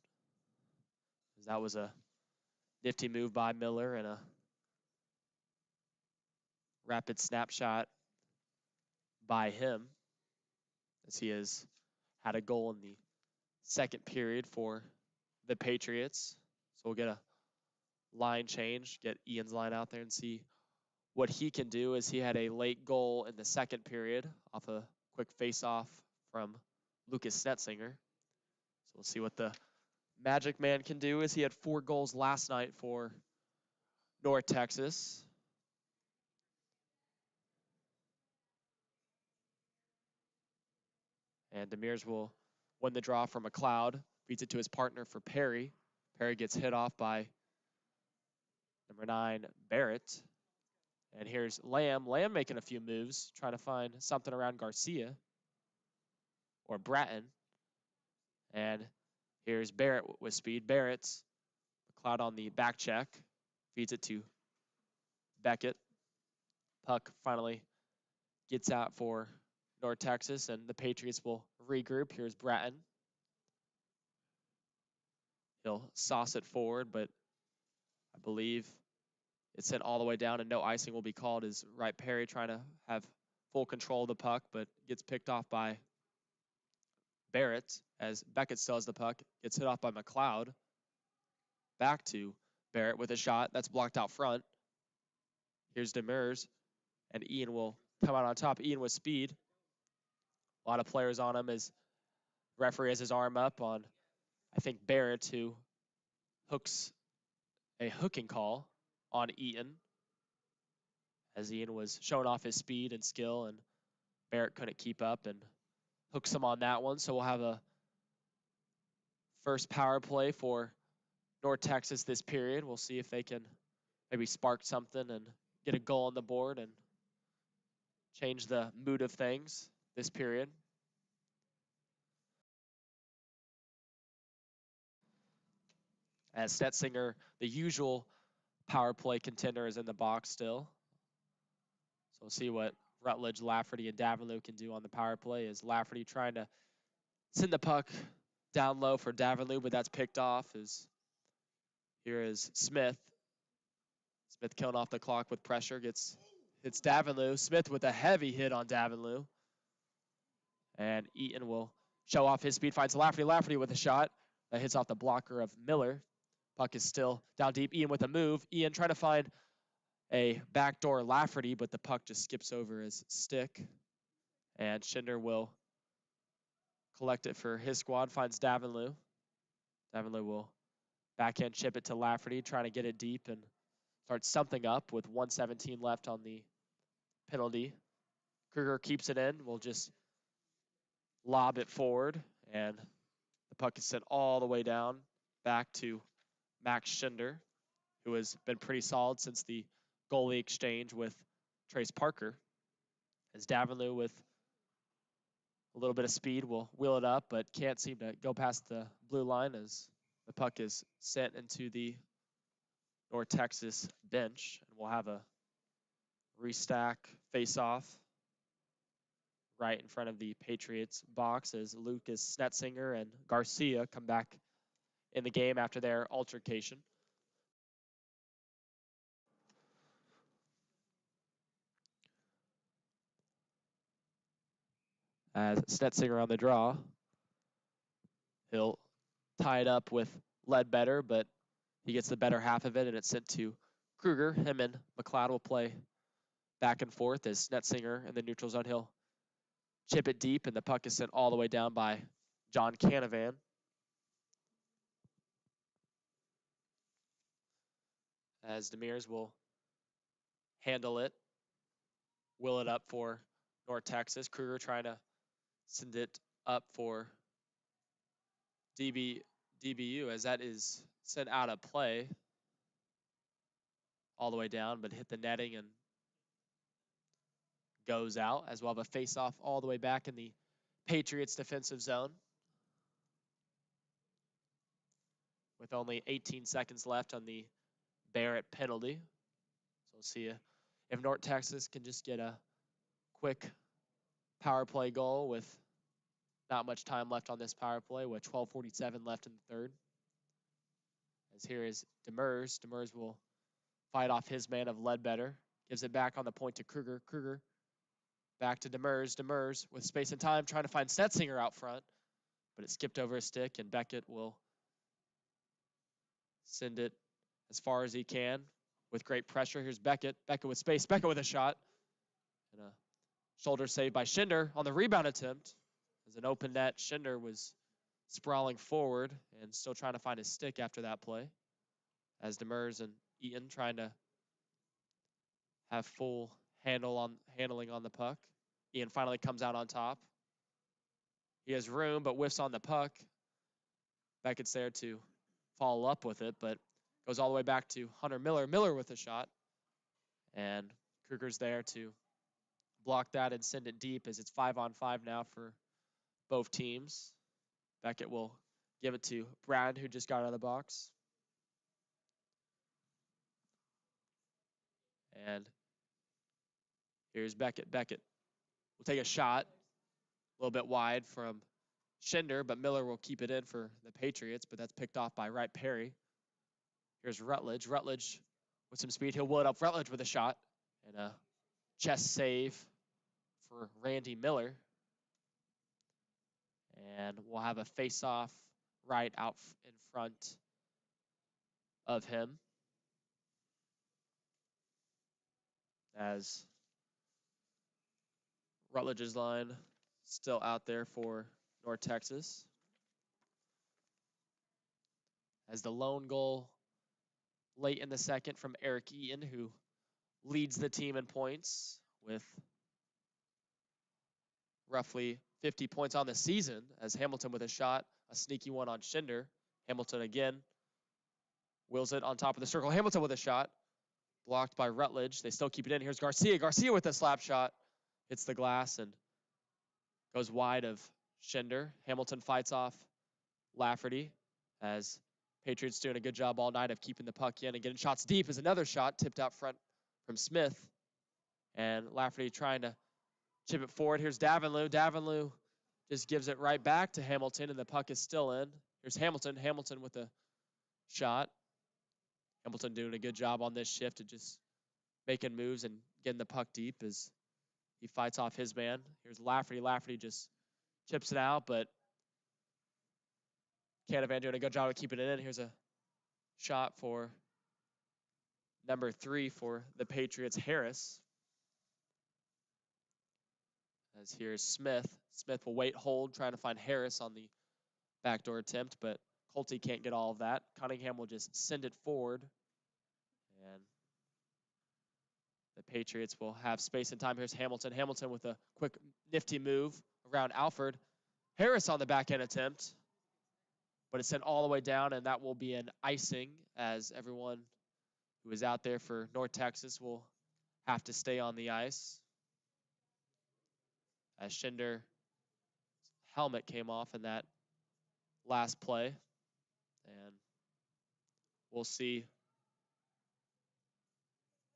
S1: That was a nifty move by Miller and a rapid snapshot by him, as he has had a goal in the second period for the Patriots. So we'll get a line change, get Ian's line out there and see what he can do, as he had a late goal in the second period off a quick face-off from Lucas Snetzinger. So we'll see what the Magic Man can do, as he had 4 goals last night for North Texas. And Demers will win the draw for McLeod. Feeds it to his partner for Perry. Perry gets hit off by number 9, Barrett. And here's Lamb. Lamb making a few moves, trying to find something around Garcia or Bratton. And here's Barrett with speed. Barrett's McLeod on the back check. Feeds it to Beckett. Puck finally gets out for North Texas, and the Patriots will regroup. Here's Bratton. He'll sauce it forward, but I believe it's sent all the way down, and no icing will be called as Wright Perry trying to have full control of the puck, but gets picked off by Barrett as Beckett still has the puck. Gets hit off by McLeod. Back to Barrett with a shot. That's blocked out front. Here's Demers, and Ian will come out on top. Ian with speed. A lot of players on him as referee has his arm up on, I think, Barrett, who hooks a hooking call on Eaton as Ian was showing off his speed and skill, and Barrett couldn't keep up and hooks him on that one. So we'll have a first power play for North Texas this period. We'll see if they can maybe spark something and get a goal on the board and change the mood of things this period. As Stetzinger, the usual power play contender, is in the box still. So we'll see what Rutledge, Lafferty, and Davenlew can do on the power play. Is Lafferty trying to send the puck down low for Davenlew, but that's picked off. Here is Smith. Smith killing off the clock with pressure. Hits Davenlew. Smith with a heavy hit on Davenlew. And Eaton will show off his speed. Finds Lafferty. Lafferty with a shot that hits off the blocker of Miller. Puck is still down deep. Ian with a move. Ian trying to find a backdoor Lafferty, but the puck just skips over his stick. And Schinder will collect it for his squad. Finds Davenlew. Davenlew will backhand chip it to Lafferty, trying to get it deep and start something up with 1:17 left on the penalty. Kruger keeps it in. We'll just lob it forward, and the puck is sent all the way down back to Max Schinder, who has been pretty solid since the goalie exchange with Trace Parker. As Davenlew with a little bit of speed will wheel it up, but can't seem to go past the blue line as the puck is sent into the North Texas bench. And we'll have a restack face-off right in front of the Patriots box as Lucas Snetzinger and Garcia come back in the game after their altercation. As Snetzinger on the draw, he'll tie it up with Ledbetter, but he gets the better half of it, and it's sent to Kruger. Him and McLeod will play back and forth as Snetzinger in the neutral zone. He'll chip it deep, and the puck is sent all the way down by John Canavan. As Demers will handle it, will it up for North Texas. Kruger trying to send it up for DBU as that is sent out of play all the way down, but hit the netting and goes out, as we'll have a face-off all the way back in the Patriots defensive zone with only 18 seconds left on the Barrett penalty. So we'll see if North Texas can just get a quick power play goal with not much time left on this power play, with 12:47 left in the third. As here is Demers. Demers will fight off his man of Ledbetter. Gives it back on the point to Kruger. Kruger back to Demers. Demers with space and time trying to find Stetzinger out front, but it skipped over his stick, and Beckett will send it as far as he can with great pressure. Here's Beckett. Beckett with space. Beckett with a shot. And a shoulder save by Schinder on the rebound attempt. As an open net, Schinder was sprawling forward and still trying to find his stick after that play. As Demers and Eaton trying to have full handling on the puck. Ian finally comes out on top. He has room, but whiffs on the puck. Beckett's there to follow up with it, but goes all the way back to Hunter Miller. Miller with a shot. And Kruger's there to block that and send it deep as it's 5-on-5 now for both teams. Beckett will give it to Brown, who just got out of the box. And here's Beckett. Beckett will take a shot a little bit wide from Schinder, but Miller will keep it in for the Patriots, but that's picked off by Wright Perry. Here's Rutledge. Rutledge with some speed. He'll wood up Rutledge with a shot and a chest save for Randy Miller. And we'll have a face-off right out in front of him as Rutledge's line still out there for North Texas. As the lone goal late in the second from Eric Eaton, who leads the team in points with roughly 50 points on the season, as Hamilton with a shot, a sneaky one on Schinder. Hamilton again wheels it on top of the circle. Hamilton with a shot, blocked by Rutledge. They still keep it in. Here's Garcia. Garcia with a slap shot, hits the glass and goes wide of Schinder. Hamilton fights off Lafferty as Patriots doing a good job all night of keeping the puck in and getting shots deep. Is another shot tipped out front from Smith. And Lafferty trying to chip it forward. Here's Davenlew. Davenlew just gives it right back to Hamilton, and the puck is still in. Here's Hamilton. Hamilton with a shot. Hamilton doing a good job on this shift of just making moves and getting the puck deep as he fights off his man. Here's Lafferty. Lafferty just chips it out, but Canavan doing a good job of keeping it in. Here's a shot for number 3 for the Patriots, Harris. As here's Smith. Smith will wait, hold, trying to find Harris on the backdoor attempt, but Colte can't get all of that. Cunningham will just send it forward. And the Patriots will have space and time. Here's Hamilton. Hamilton with a quick, nifty move around Alford. Harris on the backhand attempt, but it's sent all the way down, and that will be an icing as everyone who is out there for North Texas will have to stay on the ice. As Schinder helmet came off in that last play. And we'll see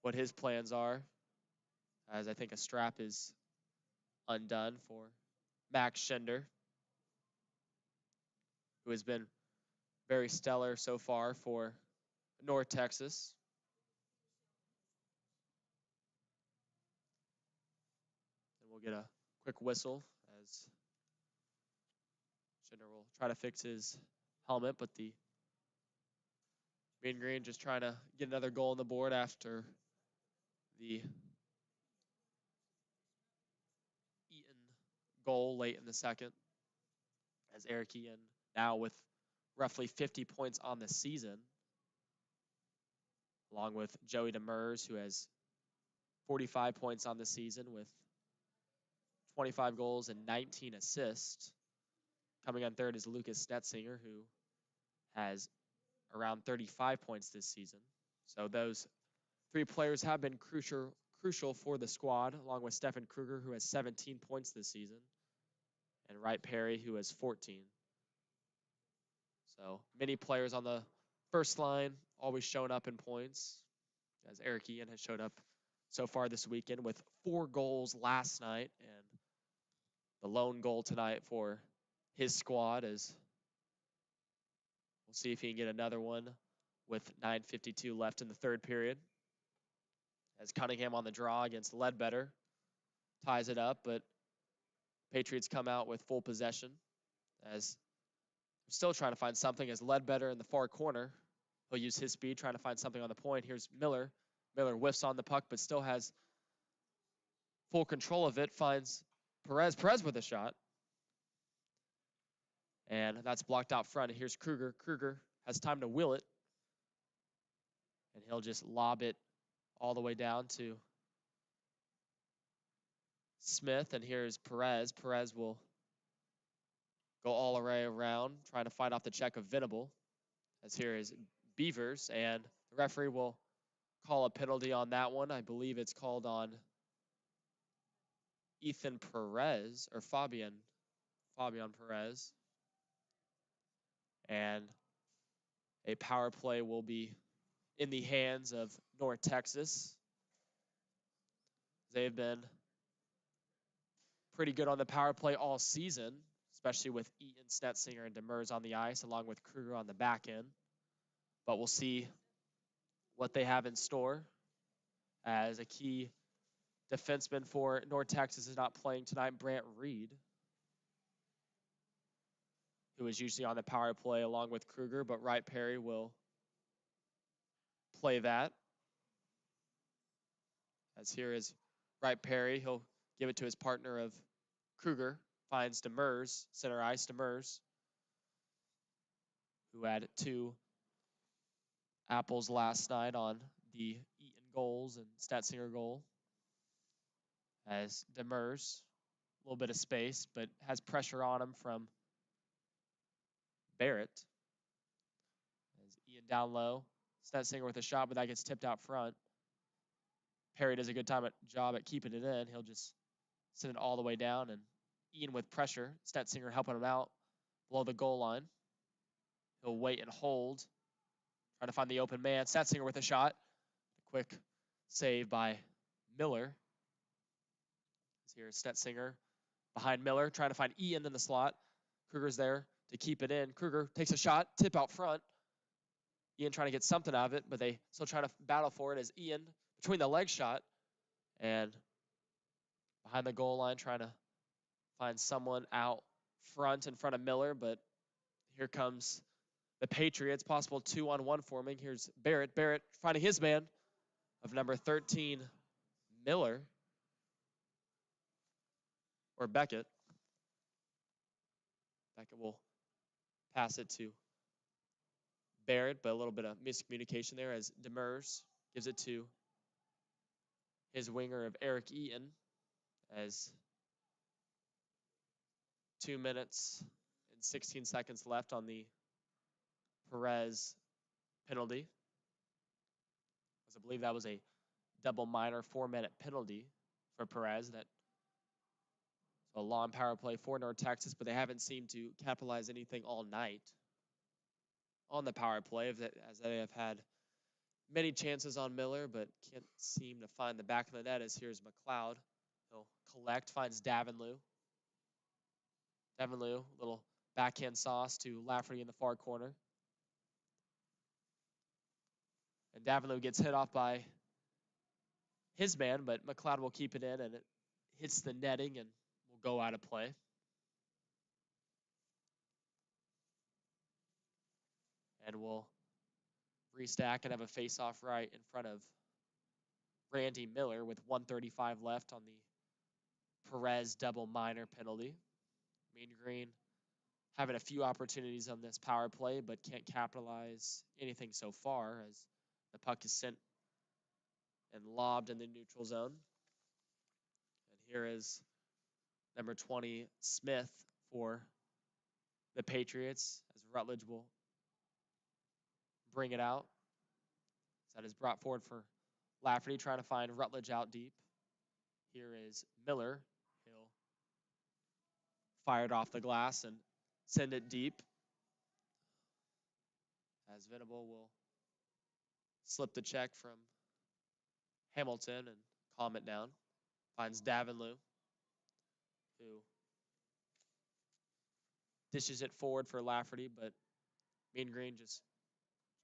S1: what his plans are, as I think a strap is undone for Max Schinder, who has been very stellar so far for North Texas. And we'll get a quick whistle as Schinder will try to fix his helmet, but the Mean Green just trying to get another goal on the board after the Eaton goal late in the second. As Eric Eaton now with roughly 50 points on the season, along with Joey Demers, who has 45 points on the season with 25 goals and 19 assists. Coming on third is Lucas Netzinger, who has around 35 points this season. So those 3 players have been crucial for the squad, along with Stefan Kruger, who has 17 points this season, and Wright Perry, who has 14. So many players on the first line always showing up in points, as Eric Eaton has showed up so far this weekend with 4 goals last night, and the lone goal tonight for his squad is we'll see if he can get another one with 9:52 left in the third period. As Cunningham on the draw against Ledbetter ties it up, but Patriots come out with full possession as they're still trying to find something as Ledbetter in the far corner. He'll use his speed trying to find something on the point. Here's Miller. Miller whiffs on the puck, but still has full control of it. Finds Perez. Perez with a shot. And that's blocked out front. And here's Kruger. Kruger has time to wheel it. And he'll just lob it all the way down to Smith. And here's Perez. Perez will go all the way around, trying to fight off the check of Venable. As here is Beavers, and the referee will call a penalty on that one. I believe it's called on Ethan Perez, or Fabian Perez. And a power play will be in the hands of North Texas. They've been pretty good on the power play all season, especially with Eaton, Stetzinger, and Demers on the ice, along with Kruger on the back end. But we'll see what they have in store, as a key defenseman for North Texas is not playing tonight, Brant Reed, who is usually on the power play along with Kruger, but Wright Perry will play that. As here is Wright Perry. He'll give it to his partner of Kruger. Finds Demers, center ice Demers, who had 2 apples last night on the Eaton goals and Stetzinger goal. As Demers, a little bit of space, but has pressure on him from Barrett. As Ian down low, Stetzinger with a shot, but that gets tipped out front. Perry does a good job at keeping it in. He'll just send it all the way down, and Ian with pressure. Stetzinger helping him out below the goal line. He'll wait and hold, trying to find the open man. Stetzinger with a shot. A quick save by Miller. Here's Stetzinger behind Miller, trying to find Ian in the slot. Kruger's there to keep it in. Kruger takes a shot, tip out front. Ian trying to get something out of it, but they still trying to battle for it as Ian between the leg shot and behind the goal line, trying to find someone out front in front of Miller, but here comes the Patriots. Possible 2-on-1 forming. Here's Barrett. Barrett finding his man of number 13, Miller. Or Beckett. Beckett will pass it to Barrett, but a little bit of miscommunication there as Demers gives it to his winger of Eric Eaton, as 2 minutes and 16 seconds left on the Perez penalty. As I believe that was a double minor 4-minute penalty for Perez. That a long power play for North Texas, but they haven't seemed to capitalize anything all night on the power play, as they have had many chances on Miller, but can't seem to find the back of the net. As here's McLeod. He'll collect, finds Davenlew. Davenlew, little backhand sauce to Lafferty in the far corner. And Davenlew gets hit off by his man, but McLeod will keep it in, and it hits the netting and will go out of play. And we'll restack and have a face-off right in front of Randy Miller with 1:35 left on the Perez double minor penalty. Mean Green having a few opportunities on this power play, but can't capitalize anything so far, as the puck is sent and lobbed in the neutral zone. And here is number 20, Smith, for the Patriots, as Rutledge will bring it out. That is brought forward for Lafferty, trying to find Rutledge out deep. Here is Miller. He'll fire it off the glass and send it deep, as Venable will slip the check from Hamilton and calm it down. Finds Davenlew, who dishes it forward for Lafferty, but Mean Green just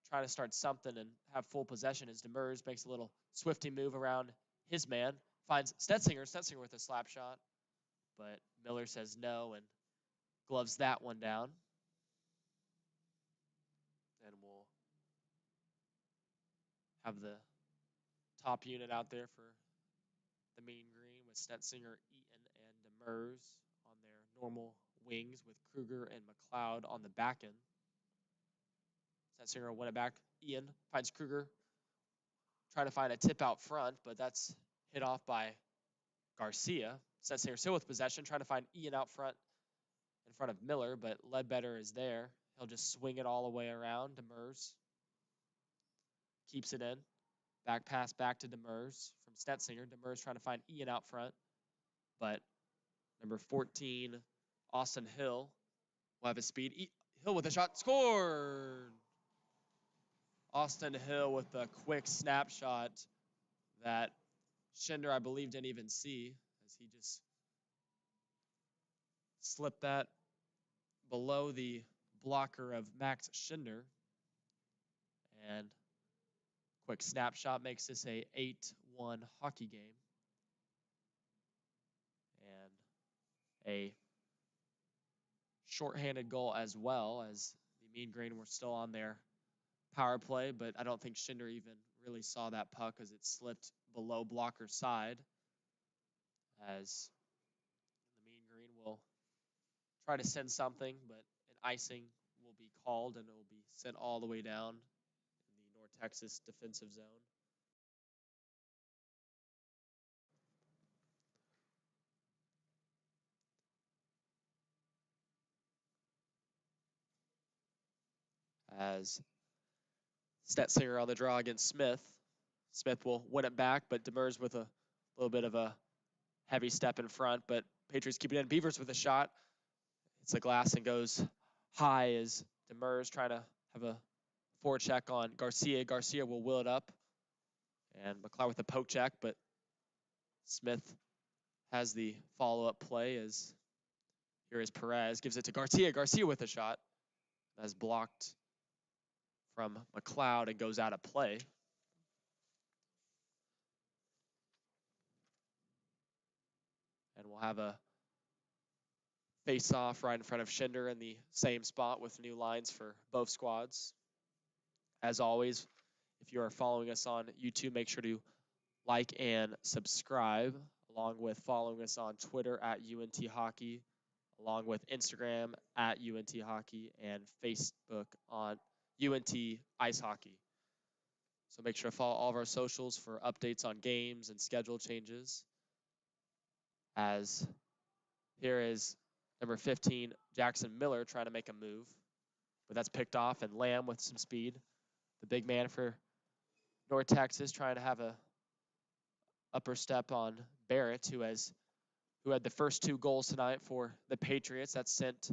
S1: trying to start something and have full possession as Demers makes a little swifty move around his man. Finds Stetzinger with a slap shot, but Miller says no and gloves that one down. And we'll have the top unit out there for the Mean Green, with Stetzinger, Eaton, and Demers on their normal wings, with Kruger and McLeod on the back end. Stetzinger will win it back. Ian finds Kruger, trying to find a tip out front, but that's hit off by Garcia. Stetzinger still with possession, trying to find Ian out front in front of Miller, but Ledbetter is there. He'll just swing it all the way around. Demers keeps it in. Back pass back to Demers from Stetzinger. Demers trying to find Ian out front, but number 14, Austin Hill, will have his speed. Hill with a shot, scored! Austin Hill with a quick snapshot that Schinder, I believe, didn't even see, as he just slipped that below the blocker of Max Schinder. And quick snapshot makes this a 8-1 hockey game. And a shorthanded goal as well, as the Mean Green were still on their power play, but I don't think Schinder even really saw that puck as it slipped below blocker's side, as the Mean Green will try to send something, but an icing will be called and it will be sent all the way down in the North Texas defensive zone. As Stetzinger on the draw against Smith. Smith will win it back, but Demers with a little bit of a heavy step in front, but Patriots keep it in. Beavers with a shot. It's a glass and goes high as Demers trying to have a forecheck on Garcia. Garcia will will it up. And McLeod with a poke check, but Smith has the follow-up play as here is Perez. Gives it to Garcia. Garcia with a shot. That's blocked from McLeod and goes out of play. And we'll have a face-off right in front of Schinder in the same spot with new lines for both squads. As always, if you are following us on YouTube, make sure to like and subscribe, along with following us on Twitter at UNT Hockey, along with Instagram at UNT Hockey, and Facebook on UNT Ice Hockey. So make sure to follow all of our socials for updates on games and schedule changes. As here is number 15, Jackson Miller, trying to make a move, but that's picked off, and Lamb with some speed. The big man for North Texas trying to have a upper step on Barrett, who had the first 2 goals tonight for the Patriots. That's sent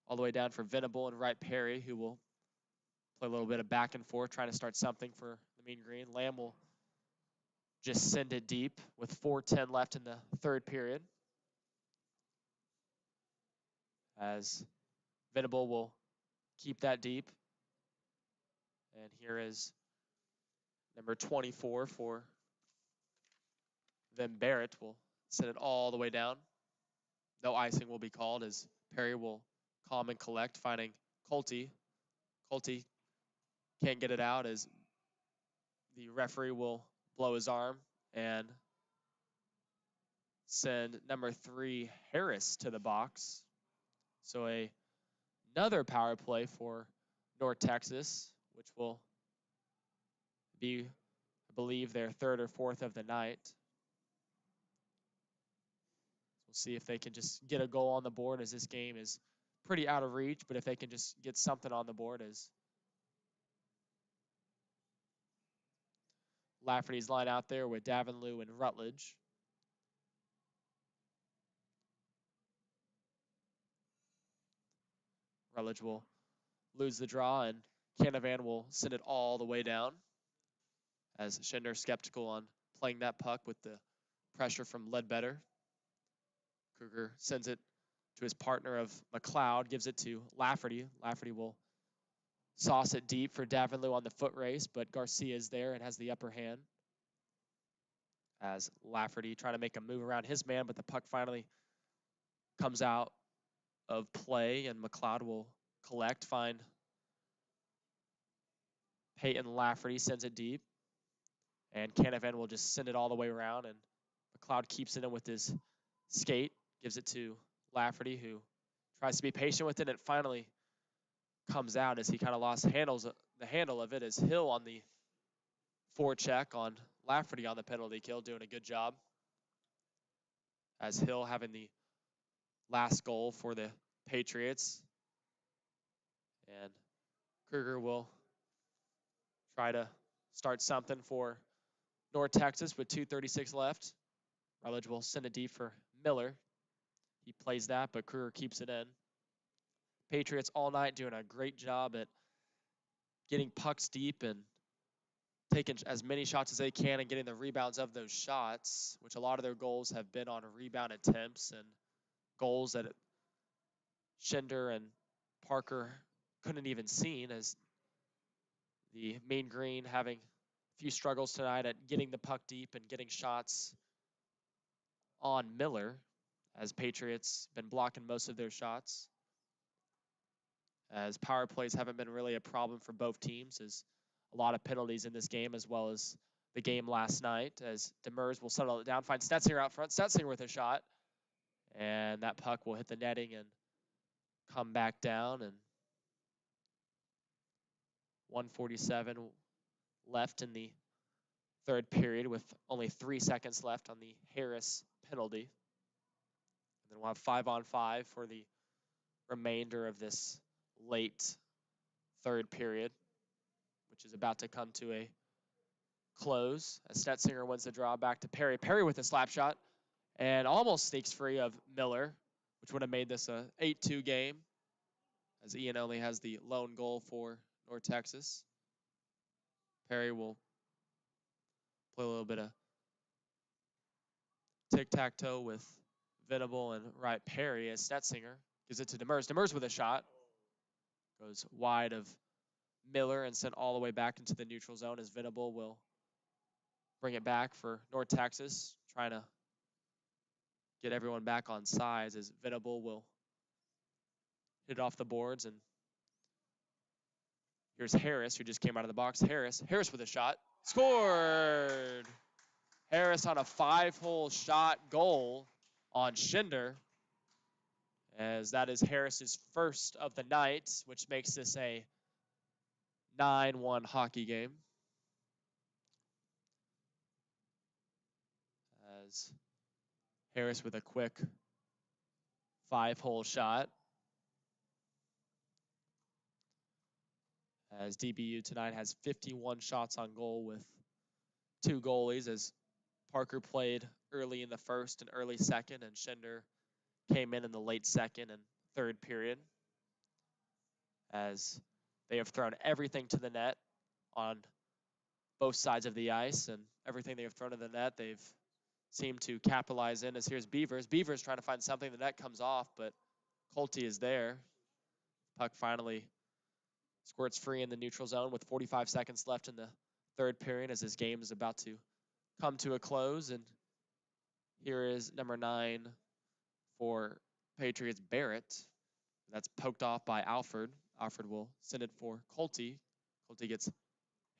S1: all the way down for Venable and Wright Perry, who will play a little bit of back and forth, trying to start something for the Mean Green. Lamb will just send it deep with 4:10 left in the third period, as Venable will keep that deep. And here is number 24 for them. Barrett will send it all the way down. No icing will be called, as Perry will calm and collect, finding Colty. Colty can't get it out, as the referee will blow his arm and send number 3, Harris, to the box. So another power play for North Texas, which will be, I believe, their 3rd or 4th of the night. We'll see if they can just get a goal on the board, as this game is pretty out of reach, but if they can just get something on the board, as Lafferty's line out there with Davenlew and Rutledge. Rutledge will lose the draw, and Canavan will send it all the way down, as Schinder skeptical on playing that puck with the pressure from Ledbetter. Kruger sends it to his partner of McLeod, gives it to Lafferty. Lafferty will sauce it deep for Davenlew on the foot race, but Garcia is there and has the upper hand, as Lafferty trying to make a move around his man, but the puck finally comes out of play, and McLeod will collect, find Peyton. Lafferty sends it deep, and Canavan will just send it all the way around, and McLeod keeps it in with his skate, gives it to Lafferty, who tries to be patient with it, and it finally comes out, as he kind of lost the handle of it, as Hill on the forecheck on Lafferty on the penalty kill, doing a good job, as Hill having the last goal for the Patriots. And Kruger will try to start something for North Texas with 2:36 left. Rutledge will send a deep for Miller. He plays that, but Kruger keeps it in. Patriots all night doing a great job at getting pucks deep and taking as many shots as they can and getting the rebounds of those shots, which a lot of their goals have been on rebound attempts and goals that Schinder and Parker couldn't even seen, as the Mean Green having a few struggles tonight at getting the puck deep and getting shots on Miller, as Patriots been blocking most of their shots. As power plays haven't been really a problem for both teams, as a lot of penalties in this game, as well as the game last night, as Demers will settle it down, find Stetzinger out front. Stetzinger with a shot, and that puck will hit the netting and come back down. And 1:47 left in the third period with only 3 seconds left on the Harris penalty. And then we'll have 5-on-5 for the remainder of this late third period, which is about to come to a close as Stetzinger wins the draw back to Perry. Perry with a slap shot and almost sneaks free of Miller, which would have made this a 8-2 game, as Ian only has the lone goal for North Texas. Perry will play a little bit of tic-tac-toe with Venable and Wright Perry, as Stetzinger gives it to Demers. Demers with a shot. Goes wide of Miller and sent all the way back into the neutral zone, as Venable will bring it back for North Texas, trying to get everyone back on sides, as Venable will hit it off the boards. And here's Harris, who just came out of the box. Harris with a shot. Scored! Harris on a 5-hole shot goal on Schinder, as that is Harris's first of the night, which makes this a 9-1 hockey game. As Harris with a quick 5-hole shot. As DBU tonight has 51 shots on goal with 2 goalies, as Parker played early in the first and early second, and Schinder came in the late second and third period, as they have thrown everything to the net on both sides of the ice, and everything they have thrown to the net, they've seemed to capitalize in. As here's Beavers. Beavers trying to find something. The net comes off, but Colte is there. Puck finally squirts free in the neutral zone with 45 seconds left in the third period, as this game is about to come to a close. And here is number 9 for Patriots, Barrett. That's poked off by Alford. Alford will send it for Colte. Colte gets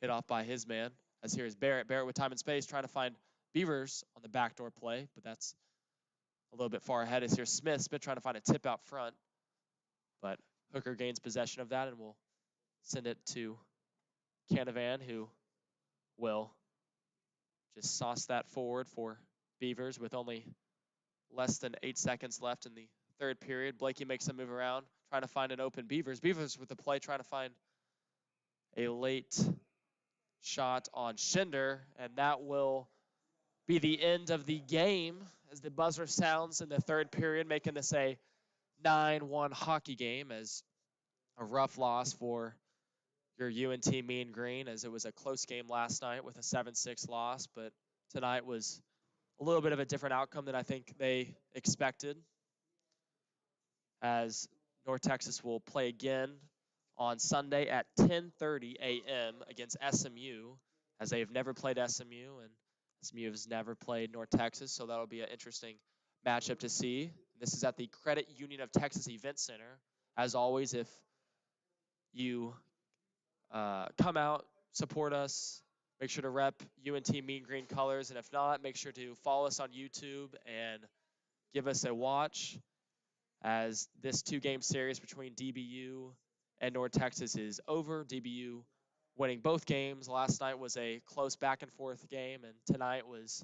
S1: hit off by his man. As here is Barrett. Barrett with time and space trying to find Beavers on the backdoor play, but that's a little bit far ahead. As here's Smith. Smith trying to find a tip out front, but Hooker gains possession of that and will send it to Canavan, who will just sauce that forward for Beavers with only less than 8 seconds left in the third period. Blakey makes a move around, trying to find an open Beavers. Beavers with the play, trying to find a late shot on Schinder, and that will be the end of the game as the buzzer sounds in the third period, making this a 9-1 hockey game, as a rough loss for your UNT Mean Green, as it was a close game last night with a 7-6 loss, but tonight was a little bit of a different outcome than I think they expected, as North Texas will play again on Sunday at 10:30 a.m. against SMU, as they have never played SMU, and SMU has never played North Texas, so that'll be an interesting matchup to see. This is at the Credit Union of Texas Event Center. As always, if you come out, support us, make sure to rep UNT Mean Green colors, and if not, make sure to follow us on YouTube and give us a watch, as this 2-game series between DBU and North Texas is over. DBU winning both games. Last night was a close back-and-forth game, and tonight was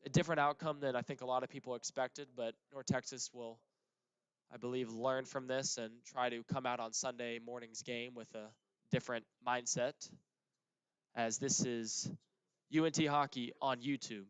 S1: a different outcome than I think a lot of people expected, but North Texas will, I believe, learn from this and try to come out on Sunday morning's game with a different mindset, as this is UNT Hockey on YouTube.